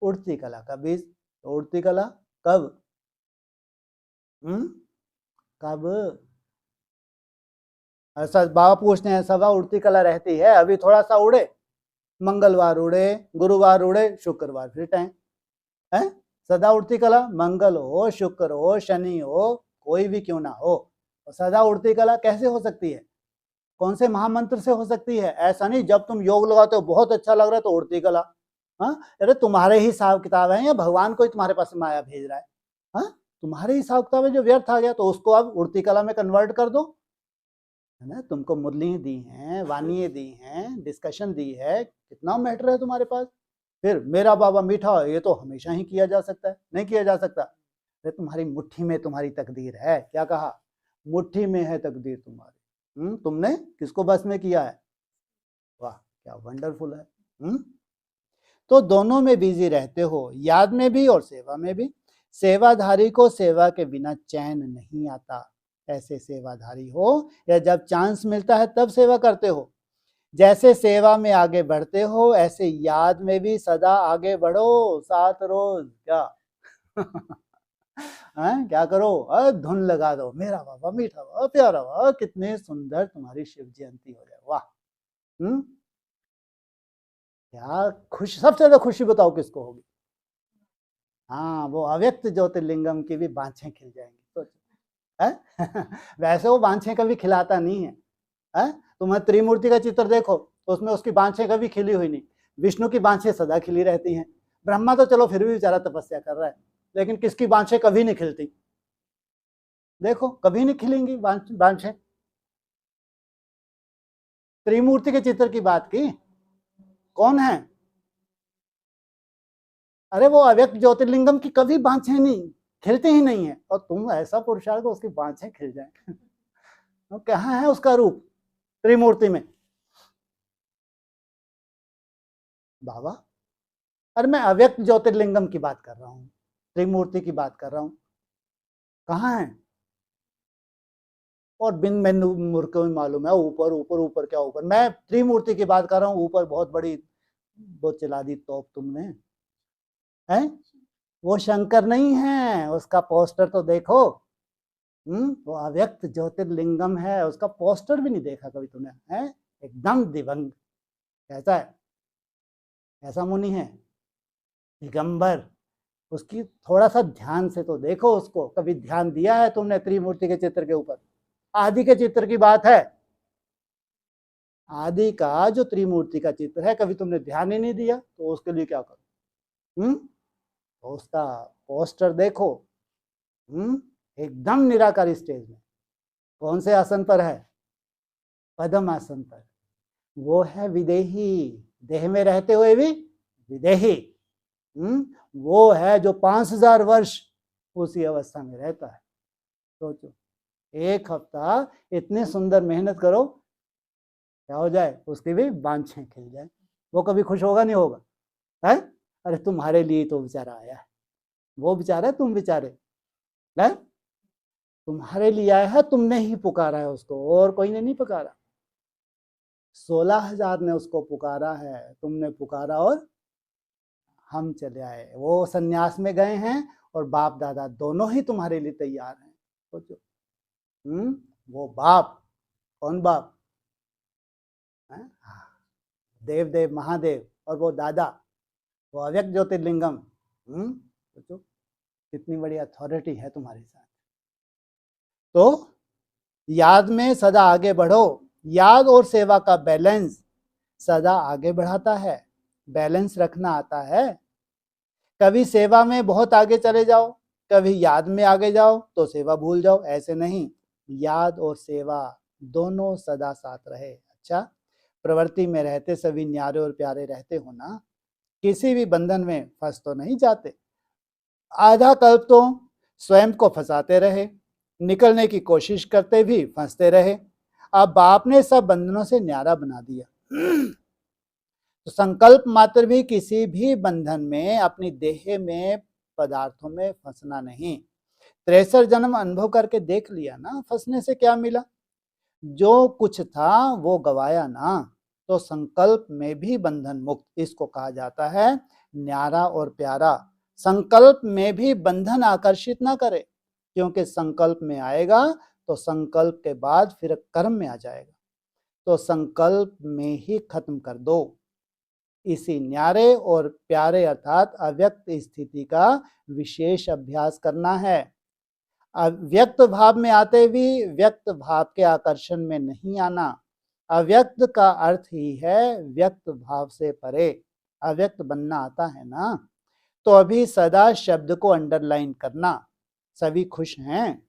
उड़ती कला का बीज। तो उड़ती कला कब? कब? ऐसा बाबा पूछते हैं, सदा उड़ती कला रहती है, अभी थोड़ा सा उड़े, मंगलवार उड़े, गुरुवार उड़े, शुक्रवार फिर टाइम है। सदा उड़ती कला, मंगल हो, शुक्र हो, शनि हो, कोई भी क्यों ना हो, तो सदा उड़ती कला कैसे हो सकती है? कौन से महामंत्र से हो सकती है? ऐसा नहीं जब तुम योग लगाते हो बहुत अच्छा लग रहा है तो उड़ती कला। हाँ, अरे तुम्हारे ही हिसाब किताब है या भगवान कोई तुम्हारे पास माया भेज रहा है? हाँ, तुम्हारे हिसाब किताब है जो व्यर्थ आ गया, तो उसको अब उड़ती कला में कन्वर्ट कर दो, है ना। तुमको मुरली दी हैं, वानिये दी हैं, डिस्कशन दी है, कितना मैटर है तुम्हारे पास। फिर मेरा बाबा मीठा, ये तो हमेशा ही किया जा सकता है, नहीं किया जा सकता। अरे तुम्हारी मुट्ठी में तुम्हारी तकदीर है, क्या कहा? मुट्ठी में है तकदीर तुम्हारी। तुमने किसको बस में किया है? वाह, क्या वंडरफुल है। तो दोनों में बिजी रहते हो, याद में भी और सेवा में भी। सेवाधारी को सेवा के बिना चैन नहीं आता। ऐसे सेवाधारी हो या जब चांस मिलता है तब सेवा करते हो। जैसे सेवा में आगे बढ़ते हो, ऐसे याद में भी सदा आगे बढ़ो। 7 रोज क्या हैं? क्या करो? धुन लगा दो, मेरा बाबा मीठा बाबा प्यारा बाबा, कितने सुंदर तुम्हारी शिव जयंती हो जाए। वाह। क्या खुश, सबसे ज्यादा खुशी बताओ किसको होगी? हाँ, वो अव्यक्त ज्योतिर्लिंगम की भी बाँछें खिल जाएंगी, सोचो है। वैसे वो बाँछें कभी खिलाता नहीं है। तुम त्रिमूर्ति का चित्र देखो तो उसमें उसकी बाँछें कभी खिली हुई नहीं। विष्णु की बाँछें सदा खिली रहती हैं। ब्रह्मा तो चलो फिर भी बेचारा तपस्या कर रहा है, लेकिन किसकी बाँछें कभी नहीं खिलती? देखो, कभी नहीं खिलेंगी बाँछें। त्रिमूर्ति के चित्र की बात की, कौन है? अरे वो अव्यक्त ज्योतिर्लिंगम की कभी बाँछें नहीं खिलती ही नहीं है, और तुम ऐसा पुरुषार्थ को उसकी बाँछें खिल जाए। तो कहाँ है उसका रूप त्रिमूर्ति में? बाबा, अरे मैं अव्यक्त ज्योतिर्लिंगम की बात कर रहा हूँ, त्रिमूर्ति की बात कर रहा हूँ, कहाँ है? और बिन मैनू मूर्ख को मालूम है, ऊपर ऊपर ऊपर क्या ऊपर। मैं त्रिमूर्ति की बात कर रहा हूँ, ऊपर बहुत बड़ी वो चला दी तोप तुमने, है? वो शंकर नहीं है, उसका पोस्टर तो देखो। वो अव्यक्त ज्योतिर्लिंगम है, उसका पोस्टर भी नहीं देखा कभी तुमने? है एकदम दिवंग। कैसा है? ऐसा मुनि है दिगंबर, उसकी थोड़ा सा ध्यान से तो देखो उसको। कभी ध्यान दिया है तुमने त्रिमूर्ति के चित्र के ऊपर? आदि के चित्र की बात है, आदि का जो त्रिमूर्ति का चित्र है, कभी तुमने ध्यान ही नहीं दिया, तो उसके लिए क्या करो? तो उसका पोस्टर देखो। एकदम निराकारी स्टेज में, कौन से आसन पर है? पद्म आसन पर। वो है विदेही, देह में रहते हुए भी विदेही। वो है जो 5000 वर्ष उसी अवस्था में रहता है। सोचो, एक हफ्ता इतनी सुंदर मेहनत करो, क्या हो जाए? उसकी भी बाँछें खिल जाए। वो कभी खुश होगा नहीं होगा? है? अरे तुम्हारे लिए तो बेचारा आया है, वो बेचारा, तुम बेचारे, है? तुम्हारे लिए आया है, तुमने ही पुकारा है उसको, और कोई ने नहीं पुकारा। 16,000 ने उसको पुकारा है, तुमने पुकारा और हम चले आए। वो सन्यास में गए हैं और बाप दादा दोनों ही तुम्हारे लिए तैयार हैं। सोचो, वो बाप, कौन बाप? देव देव महादेव, और वो दादा, वो अव्यक्त ज्योतिर्लिंगम। सोचो कितनी बड़ी अथॉरिटी है तुम्हारे साथ। तो याद में सदा आगे बढ़ो। याद और सेवा का बैलेंस सदा आगे बढ़ाता है। बैलेंस रखना आता है। कभी सेवा में बहुत आगे चले जाओ, कभी याद में आगे जाओ तो सेवा भूल जाओ, ऐसे नहीं। याद और सेवा दोनों सदा साथ रहे। अच्छा, प्रवृत्ति में रहते सभी न्यारे और प्यारे रहते हो ना, किसी भी बंधन में फंस तो नहीं जाते। आधा कल्प तो स्वयं को फंसाते रहे, निकलने की कोशिश करते भी फंसते रहे। अब बाप ने सब बंधनों से न्यारा बना दिया। तो संकल्प मात्र भी किसी भी बंधन में, अपनी देह में, पदार्थों में फंसना नहीं। 63 जन्म अनुभव करके देख लिया ना, फंसने से क्या मिला? जो कुछ था वो गवाया ना, तो संकल्प में भी बंधन मुक्त, इसको कहा जाता है न्यारा और प्यारा। संकल्प में भी बंधन आकर्षित ना करे, क्योंकि संकल्प में आएगा तो संकल्प के बाद फिर कर्म में आ जाएगा, तो संकल्प में ही खत्म कर दो। इसी न्यारे और प्यारे अर्थात अव्यक्त स्थिति का विशेष अभ्यास करना है। अव्यक्त भाव में आते भी व्यक्त भाव के आकर्षण में नहीं आना। अव्यक्त का अर्थ ही है व्यक्त भाव से परे, अव्यक्त बनना आता है ना, तो अभी सदा शब्द को अंडरलाइन करना। सभी खुश हैं,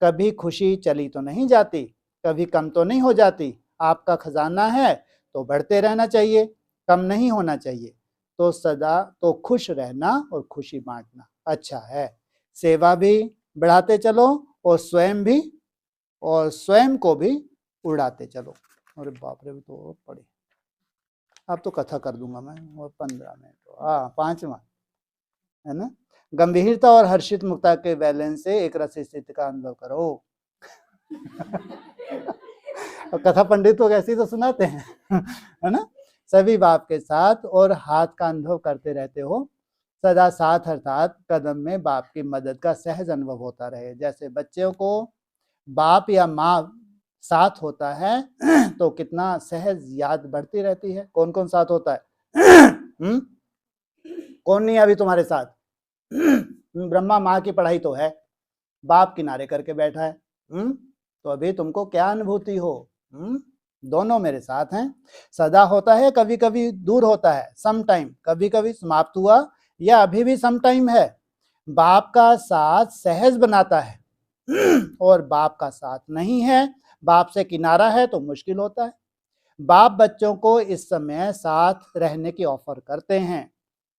कभी खुशी चली तो नहीं जाती, कभी कम तो नहीं हो जाती। आपका खजाना है तो बढ़ते रहना चाहिए, कम नहीं होना चाहिए। तो सदा तो खुश रहना और खुशी बांटना अच्छा है। सेवा भी बढ़ाते चलो और स्वयं को भी उड़ाते चलो। अरे बाप रे, तो और पढ़े, अब तो कथा कर दूंगा मैं, और 15 मिनट। हाँ, 5वां है ना, गंभीरता और हर्षित मुक्ता के बैलेंस से एक रस स्थिति का अनुभव करो। और कथा पंडित तो ऐसे ही तो सुनाते हैं, है ना। सभी भाव के साथ और हाथ का अनुभव करते रहते हो, सदा साथ अर्थात कदम में बाप की मदद का सहज अनुभव होता रहे। जैसे बच्चों को बाप या माँ साथ होता है तो कितना सहज याद बढ़ती रहती है। कौन कौन साथ होता है? कौन नहीं है अभी तुम्हारे साथ? ब्रह्मा माँ की पढ़ाई तो है, बाप किनारे करके बैठा है। तो अभी तुमको क्या अनुभूति हो? दोनों मेरे साथ हैं। सदा होता है, कभी कभी दूर होता है, सम टाइम, कभी कभी समाप्त हुआ या अभी भी सम टाइम है। बाप का साथ सहज बनाता है और बाप का साथ नहीं है, बाप से किनारा है तो मुश्किल होता है। बाप बच्चों को इस समय साथ रहने की ऑफर करते हैं,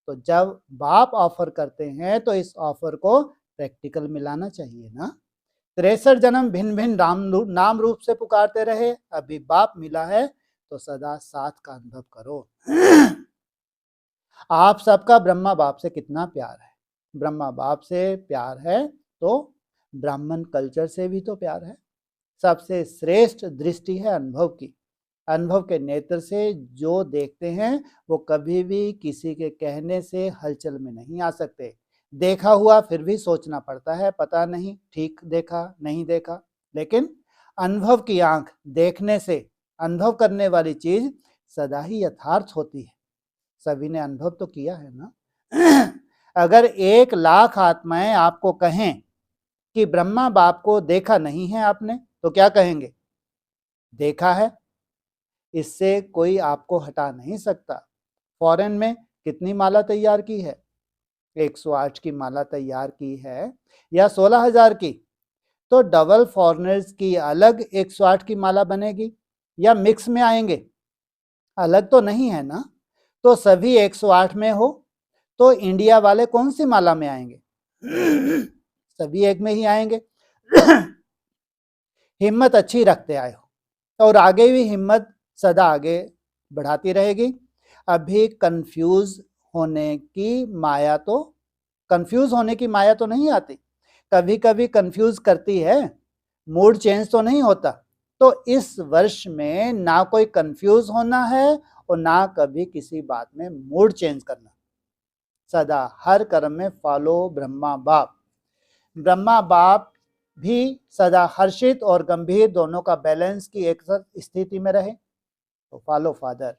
तो जब बाप ऑफर करते हैं तो इस ऑफर को प्रैक्टिकल मिलाना चाहिए ना। 63 जन्म भिन्न भिन्न नाम रूप से पुकारते रहे, अभी बाप मिला है तो सदा साथ का अनुभव करो। आप सबका ब्रह्मा बाप से कितना प्यार है? ब्रह्मा बाप से प्यार है तो ब्राह्मण कल्चर से भी तो प्यार है। सबसे श्रेष्ठ दृष्टि है अनुभव की। अनुभव के नेत्र से जो देखते हैं वो कभी भी किसी के कहने से हलचल में नहीं आ सकते। देखा हुआ फिर भी सोचना पड़ता है, पता नहीं ठीक देखा नहीं देखा, लेकिन अनुभव की आंख देखने से अनुभव करने वाली चीज सदा ही यथार्थ होती है। सभी ने अनुभव तो किया है ना। अगर 1,00,000 आत्माएं आपको कहें कि ब्रह्मा बाप को देखा नहीं है आपने, तो क्या कहेंगे? देखा है। इससे कोई आपको हटा नहीं सकता। फॉरेन में कितनी माला तैयार की है? 108 की माला तैयार की है या 16,000 की? तो डबल फॉरेनर्स की अलग 108 की माला बनेगी या मिक्स में आएंगे? अलग तो नहीं है ना। तो सभी 108 में हो तो इंडिया वाले कौन सी माला में आएंगे? सभी एक में ही आएंगे। हिम्मत अच्छी रखते आए हो और आगे भी हिम्मत सदा आगे बढ़ाती रहेगी। अभी कंफ्यूज होने की माया तो नहीं आती, कभी कभी कंफ्यूज करती है, मूड चेंज तो नहीं होता। तो इस वर्ष में ना कोई कंफ्यूज होना है और ना कभी किसी बात में मूड चेंज करना। सदा हर कर्म में फॉलो ब्रह्मा बाप। ब्रह्मा बाप भी सदा हर्षित और गंभीर दोनों का बैलेंस की एक स्थिति में रहे, तो फॉलो फादर।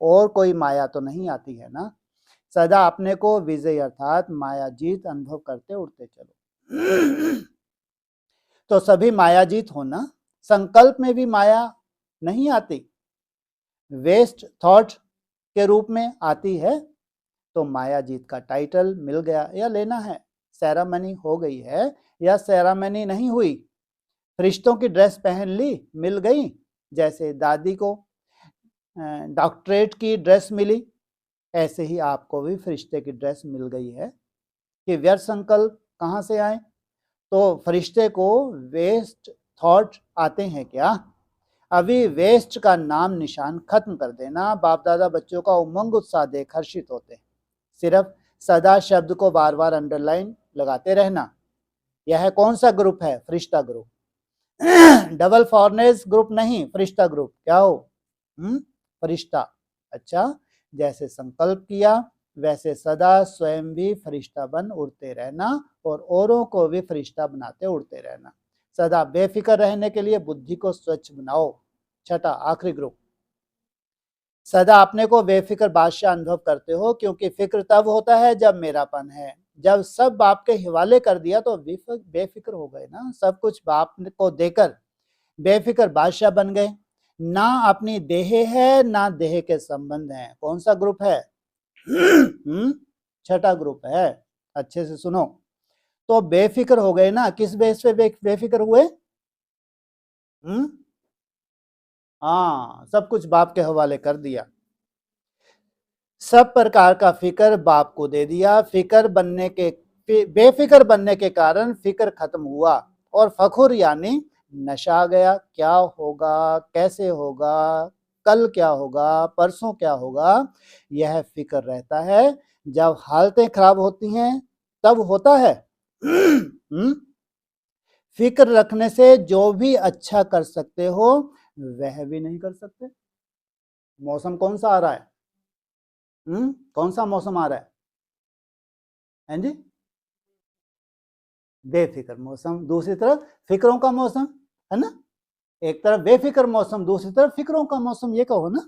और कोई माया तो नहीं आती है ना। सदा अपने को विजय अर्थात माया जीत अनुभव करते उड़ते चलो। तो सभी माया जीत होना। संकल्प में भी माया नहीं आती, वेस्ट थॉट के रूप में आती है, तो माया जीत का टाइटल मिल गया या लेना है। सेरेमनी हो गई है या सेरेमनी नहीं हुई, फरिश्तों की ड्रेस पहन ली, मिल गई। जैसे दादी को डॉक्टरेट की ड्रेस मिली, ऐसे ही आपको भी फरिश्ते की ड्रेस मिल गई है। कि व्यर्थ संकल्प कहाँ से आए? तो फरिश्ते को वेस्ट थॉट आते हैं क्या? अभी वेस्ट का नाम निशान खत्म कर देना। बाप दादा बच्चों का उमंग उत्साह देख हर्षित होते हैं। सिर्फ सदा शब्द को बार बार अंडरलाइन लगाते रहना। यह कौन सा ग्रुप है? फरिश्ता ग्रुप। डबल फॉरनेस ग्रुप नहीं, फरिश्ता ग्रुप। क्या हो? फरिश्ता। अच्छा, जैसे संकल्प किया वैसे सदा स्वयं भी फरिश्ता बन उड़ते रहना और औरों को भी फरिश्ता बनाते उड़ते रहना। सदा बेफिक्र रहने के लिए बुद्धि को स्वच्छ बनाओ। छठा, आखिरी ग्रुप, सदा अपने को बेफिक्र बादशाह अनुभव करते हो, क्योंकि फिक्र तब होता है जब मेरापन है। जब सब बाप के हवाले कर दिया तो बेफिक्र हो गए ना, सब कुछ बाप को देकर बेफिक्र बादशाह बन गए। ना अपनी देह है ना देह के संबंध है। कौन सा ग्रुप है? छठा ग्रुप है। अच्छे से सुनो, तो बेफिक्र हो गए ना, किस बेस पे बेफिक्र हुए? हाँ, सब कुछ बाप के हवाले कर दिया, सब प्रकार का फिक्र बाप को दे दिया। बेफिक्र बनने के कारण फिक्र खत्म हुआ और फखुर यानी नशा गया। क्या होगा, कैसे होगा, कल क्या होगा, परसों क्या होगा, यह फिक्र रहता है। जब हालतें खराब होती हैं तब होता है। फिक्र रखने से जो भी अच्छा कर सकते हो वह भी नहीं कर सकते। मौसम कौन सा आ रहा है? कौन सा मौसम आ रहा है? हैं जी? बेफिक्र मौसम, दूसरी तरफ फिक्रों का मौसम, है ना? एक तरफ बेफिक्र मौसम, दूसरी तरफ फिक्रों का मौसम, ये कहो ना।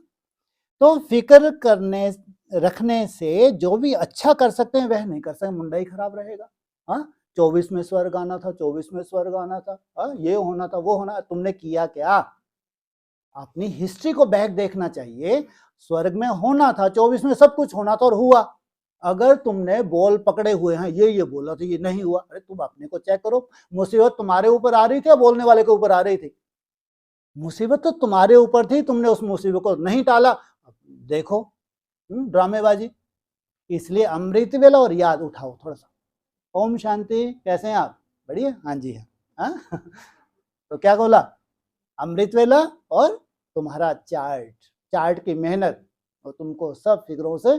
तो फिक्र करने रखने से जो भी अच्छा कर सकते हैं वह नहीं कर सकते, मुंडा ही खराब रहेगा। हाँ, 24 में स्वर्ग आना था, 24 में स्वर्ग आना था, हाँ, ये होना था, वो होना, तुमने किया क्या? अपनी हिस्ट्री को बैक देखना चाहिए। स्वर्ग में होना था, 24 में सब कुछ होना था और हुआ। अगर तुमने बॉल पकड़े हुए हैं, ये बोला था, ये नहीं हुआ, अरे तुम अपने को चेक करो। मुसीबत तुम्हारे ऊपर आ रही थी या बोलने वाले के ऊपर आ रही थी? मुसीबत तो तुम्हारे ऊपर थी, तुमने उस मुसीबत को नहीं टाला। देखो ड्रामेबाजी। इसलिए अमृत वेला और याद उठाओ थोड़ा सा। ओम शांति। कैसे हैं आप? बढ़िया। हाँ जी हाँ। तो क्या बोला? अमृत वेला और तुम्हारा चार्ट की मेहनत, और तुमको सब फिक्रों से,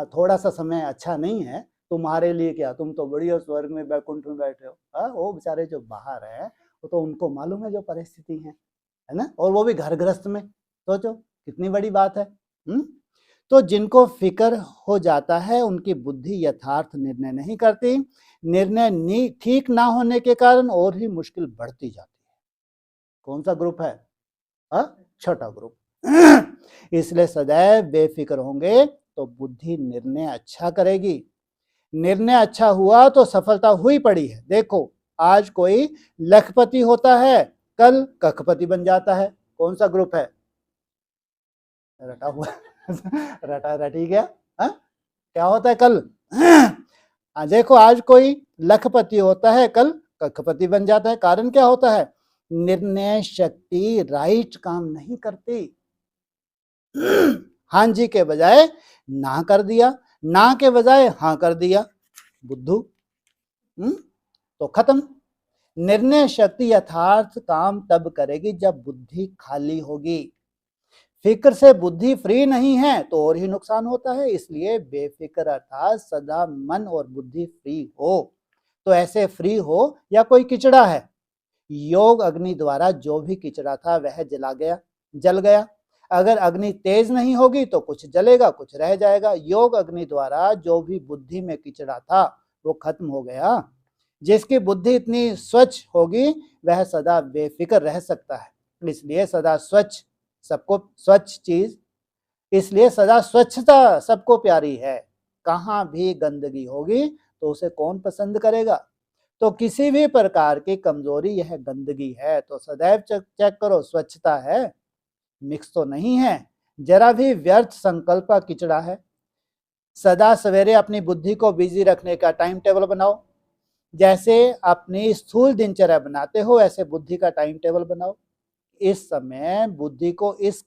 थोड़ा सा समय अच्छा नहीं है तुम्हारे लिए, क्या तुम तो बढ़िया स्वर्ग में बैकुंठ में बैठे हो। वो बेचारे जो बाहर है वो तो उनको मालूम है जो परिस्थिति है ना, और वो भी घर गृहस्थ में। सोचो कितनी बड़ी बात है। तो जिनको फिक्र हो जाता है उनकी बुद्धि यथार्थ निर्णय नहीं करती। निर्णय ठीक ना होने के कारण और ही मुश्किल बढ़ती जाती है। कौन सा ग्रुप है? छठा ग्रुप। इसलिए सदैव बेफिक्र होंगे तो बुद्धि निर्णय अच्छा करेगी। निर्णय अच्छा हुआ तो सफलता हुई पड़ी है। देखो, आज कोई लखपति होता है, कल कखपति बन जाता है। कौन सा ग्रुप है? रटा हुआ। रटा रटी गया। क्या होता है कल? देखो, आज कोई लखपति होता है, कल कखपति बन जाता है। कारण क्या होता है? निर्णय शक्ति राइट काम नहीं करती। हाँ जी के बजाय ना कर दिया, ना के बजाय हाँ कर दिया, बुद्धू। तो खत्म। निर्णय शक्ति यथार्थ काम तब करेगी जब बुद्धि खाली होगी। फिक्र से बुद्धि फ्री नहीं है तो और ही नुकसान होता है। इसलिए बेफिक्र अर्थात सदा मन और बुद्धि फ्री हो। तो ऐसे फ्री हो या कोई किचड़ा है, योग अग्नि द्वारा जो भी किचड़ा था वह जल गया। अगर अग्नि तेज नहीं होगी तो कुछ जलेगा, कुछ रह जाएगा। योग अग्नि द्वारा जो भी बुद्धि में किचड़ा था वो खत्म हो गया। जिसकी बुद्धि इतनी स्वच्छ होगी वह सदा बेफिक्र रह सकता है। इसलिए सदा स्वच्छ, सबको स्वच्छ चीज, इसलिए सदा स्वच्छता सबको प्यारी है। कहाँ भी गंदगी होगी तो उसे कौन पसंद करेगा? तो किसी भी प्रकार की कमजोरी यह गंदगी है तो सदैव चेक करो, स्वच्छता है, मिक्स तो नहीं है। जरा भी व्यर्थ संकल्प का किचड़ा है। सदा सवेरे अपनी बुद्धि को बिजी रखने का टाइम टेबल बनाओ। जैसे अपनी स्थूल दिनचर्या बनाते हो ऐसे बुद्धि का टाइम टेबल बनाओ। इस समय बुद्धि को इस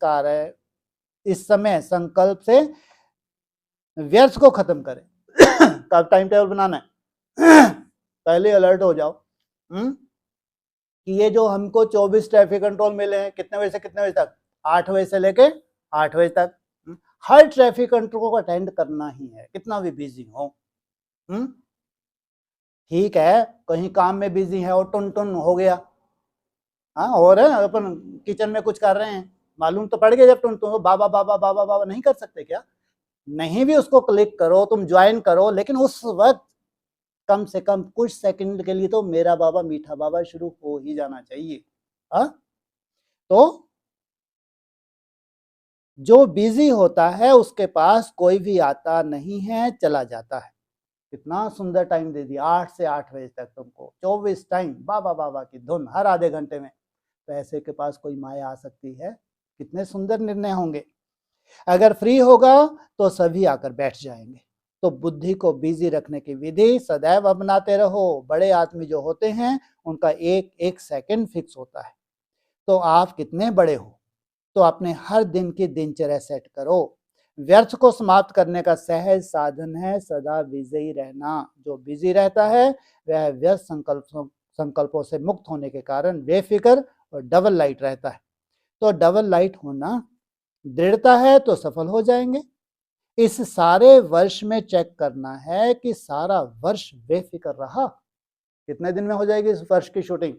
समय संकल्प से व्यर्थ को खत्म करें। कब टाइम टेबल बनाना है? पहले अलर्ट हो जाओ कि ये जो हमको 24 ट्रैफिक कंट्रोल मिले हैं, कितने बजे से कितने बजे तक? 8 बजे से लेके 8 बजे तक। हर ट्रैफिक कंट्रोल को अटेंड करना ही है, कितना भी बिजी हो। ठीक है, कहीं काम में बिजी है और टुन टुन हो गया, हाँ, और अपन किचन में कुछ कर रहे हैं, मालूम तो पड़ गया जब टुन टुन हो, बाबा बाबा बाबा बाबा नहीं कर सकते क्या? नहीं भी उसको क्लिक करो, तुम ज्वाइन करो, लेकिन उस वक्त कम से कम कुछ सेकंड के लिए तो मेरा बाबा मीठा बाबा शुरू हो ही जाना चाहिए। हाँ, तो जो बिजी होता है उसके पास कोई भी आता नहीं है, चला जाता है। कितना सुंदर टाइम दे दिया, 8 से 8 बजे तक तुमको 24 टाइम बाबा बाबा की धुन हर आधे घंटे में। तो ऐसे के पास कोई माया आ सकती है? कितने सुंदर निर्णय होंगे। अगर फ्री होगा तो सभी आकर बैठ जाएंगे। तो बुद्धि को बिजी रखने की विधि सदैव अपनाते रहो। बड़े आदमी जो होते हैं उनका एक एक सेकंड फिक्स होता है। तो आप कितने बड़े हो, तो अपने हर दिन की दिनचर्या सेट करो। व्यर्थ को समाप्त करने का सहज साधन है सदा विजयी रहना। जो बिजी रहता है वह व्यर्थ संकल्पों से मुक्त होने के कारण बेफिक्र और डबल लाइट रहता है। तो डबल लाइट होना दृढ़ता है तो सफल हो जाएंगे। इस सारे वर्ष में चेक करना है कि सारा वर्ष बेफिक्र रहा। कितने दिन में हो जाएगी इस वर्ष की शूटिंग?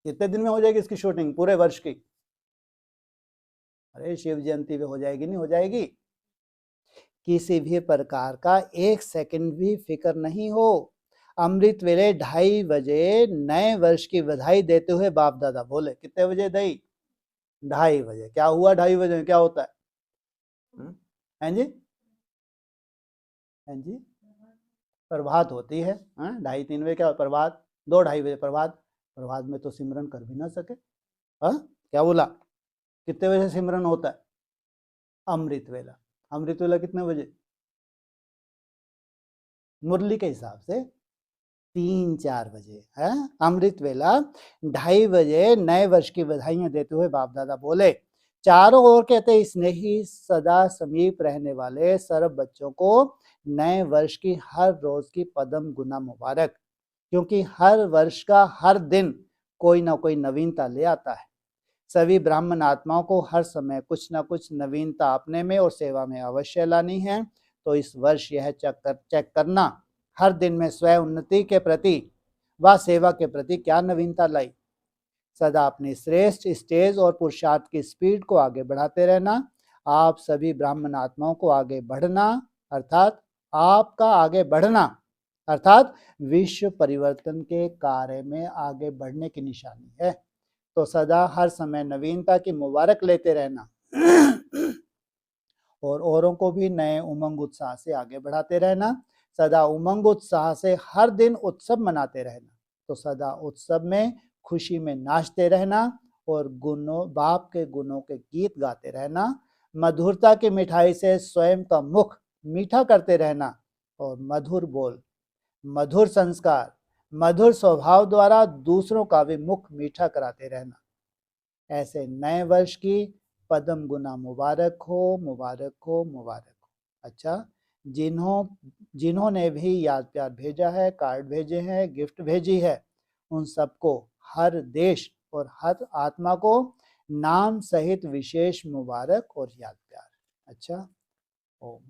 कितने दिन में हो जाएगी इसकी शूटिंग पूरे वर्ष की? अरे शिव जयंती पे हो जाएगी, नहीं हो जाएगी? किसी भी प्रकार का एक सेकंड भी फिक्र नहीं हो। अमृत वेले 2:30 बजे नए वर्ष की बधाई देते हुए बाप दादा बोले। कितने बजे दी? 2:30 बजे। क्या हुआ 2:30 बजे में क्या होता है? हैं जी? हैं जी? प्रभात होती है। 2:30-3 बजे क्या प्रभात, 2-2:30 बजे प्रभात। प्रभात में तो सिमरन कर भी ना सके। क्या बोला? कितने बजे सिमरन होता है? अमृत वेला। अमृत वेला कितने बजे? मुरली के हिसाब से 3-4 बजे है अमृत वेला। 2:30 बजे नए वर्ष की बधाइयां देते हुए बाप दादा बोले, चारों ओर कहते स्नेही सदा समीप रहने वाले सर्व बच्चों को नए वर्ष की हर रोज की पदम गुना मुबारक। क्योंकि हर वर्ष का हर दिन कोई ना कोई नवीनता ले आता है। सभी ब्राह्मण आत्माओं को हर समय कुछ ना कुछ नवीनता अपने में और सेवा में अवश्य लानी है। तो इस वर्ष यह चेक करना हर दिन में स्वयं उन्नति के प्रति व सेवा के प्रति क्या नवीनता लाई। सदा अपनी श्रेष्ठ स्टेज और पुरुषार्थ की स्पीड को आगे बढ़ाते रहना। आप सभी ब्राह्मण आत्माओं को आगे बढ़ना अर्थात आपका आगे बढ़ना अर्थात विश्व परिवर्तन के कार्य में आगे बढ़ने की निशानी है। तो सदा हर समय नवीनता की मुबारक लेते रहना और औरों को भी नए उमंग उत्साह से आगे बढ़ाते रहना। सदा उमंग उत्साह से हर दिन उत्सव मनाते रहना। तो सदा उत्सव में खुशी में नाचते रहना और गुणों बाप के गुणों के गीत गाते रहना। मधुरता की मिठाई से स्वयं का मुख मीठा करते रहना और मधुर बोल, मधुर संस्कार, मधुर स्वभाव द्वारा दूसरों का भी मुख मीठा कराते रहना। ऐसे नए वर्ष की पदम गुना मुबारक हो, मुबारक हो, मुबारक हो। अच्छा, जिन्होंने भी याद प्यार भेजा है, कार्ड भेजे हैं, गिफ्ट भेजी है, उन सबको हर देश और हर आत्मा को नाम सहित विशेष मुबारक और याद प्यार। अच्छा, ओम।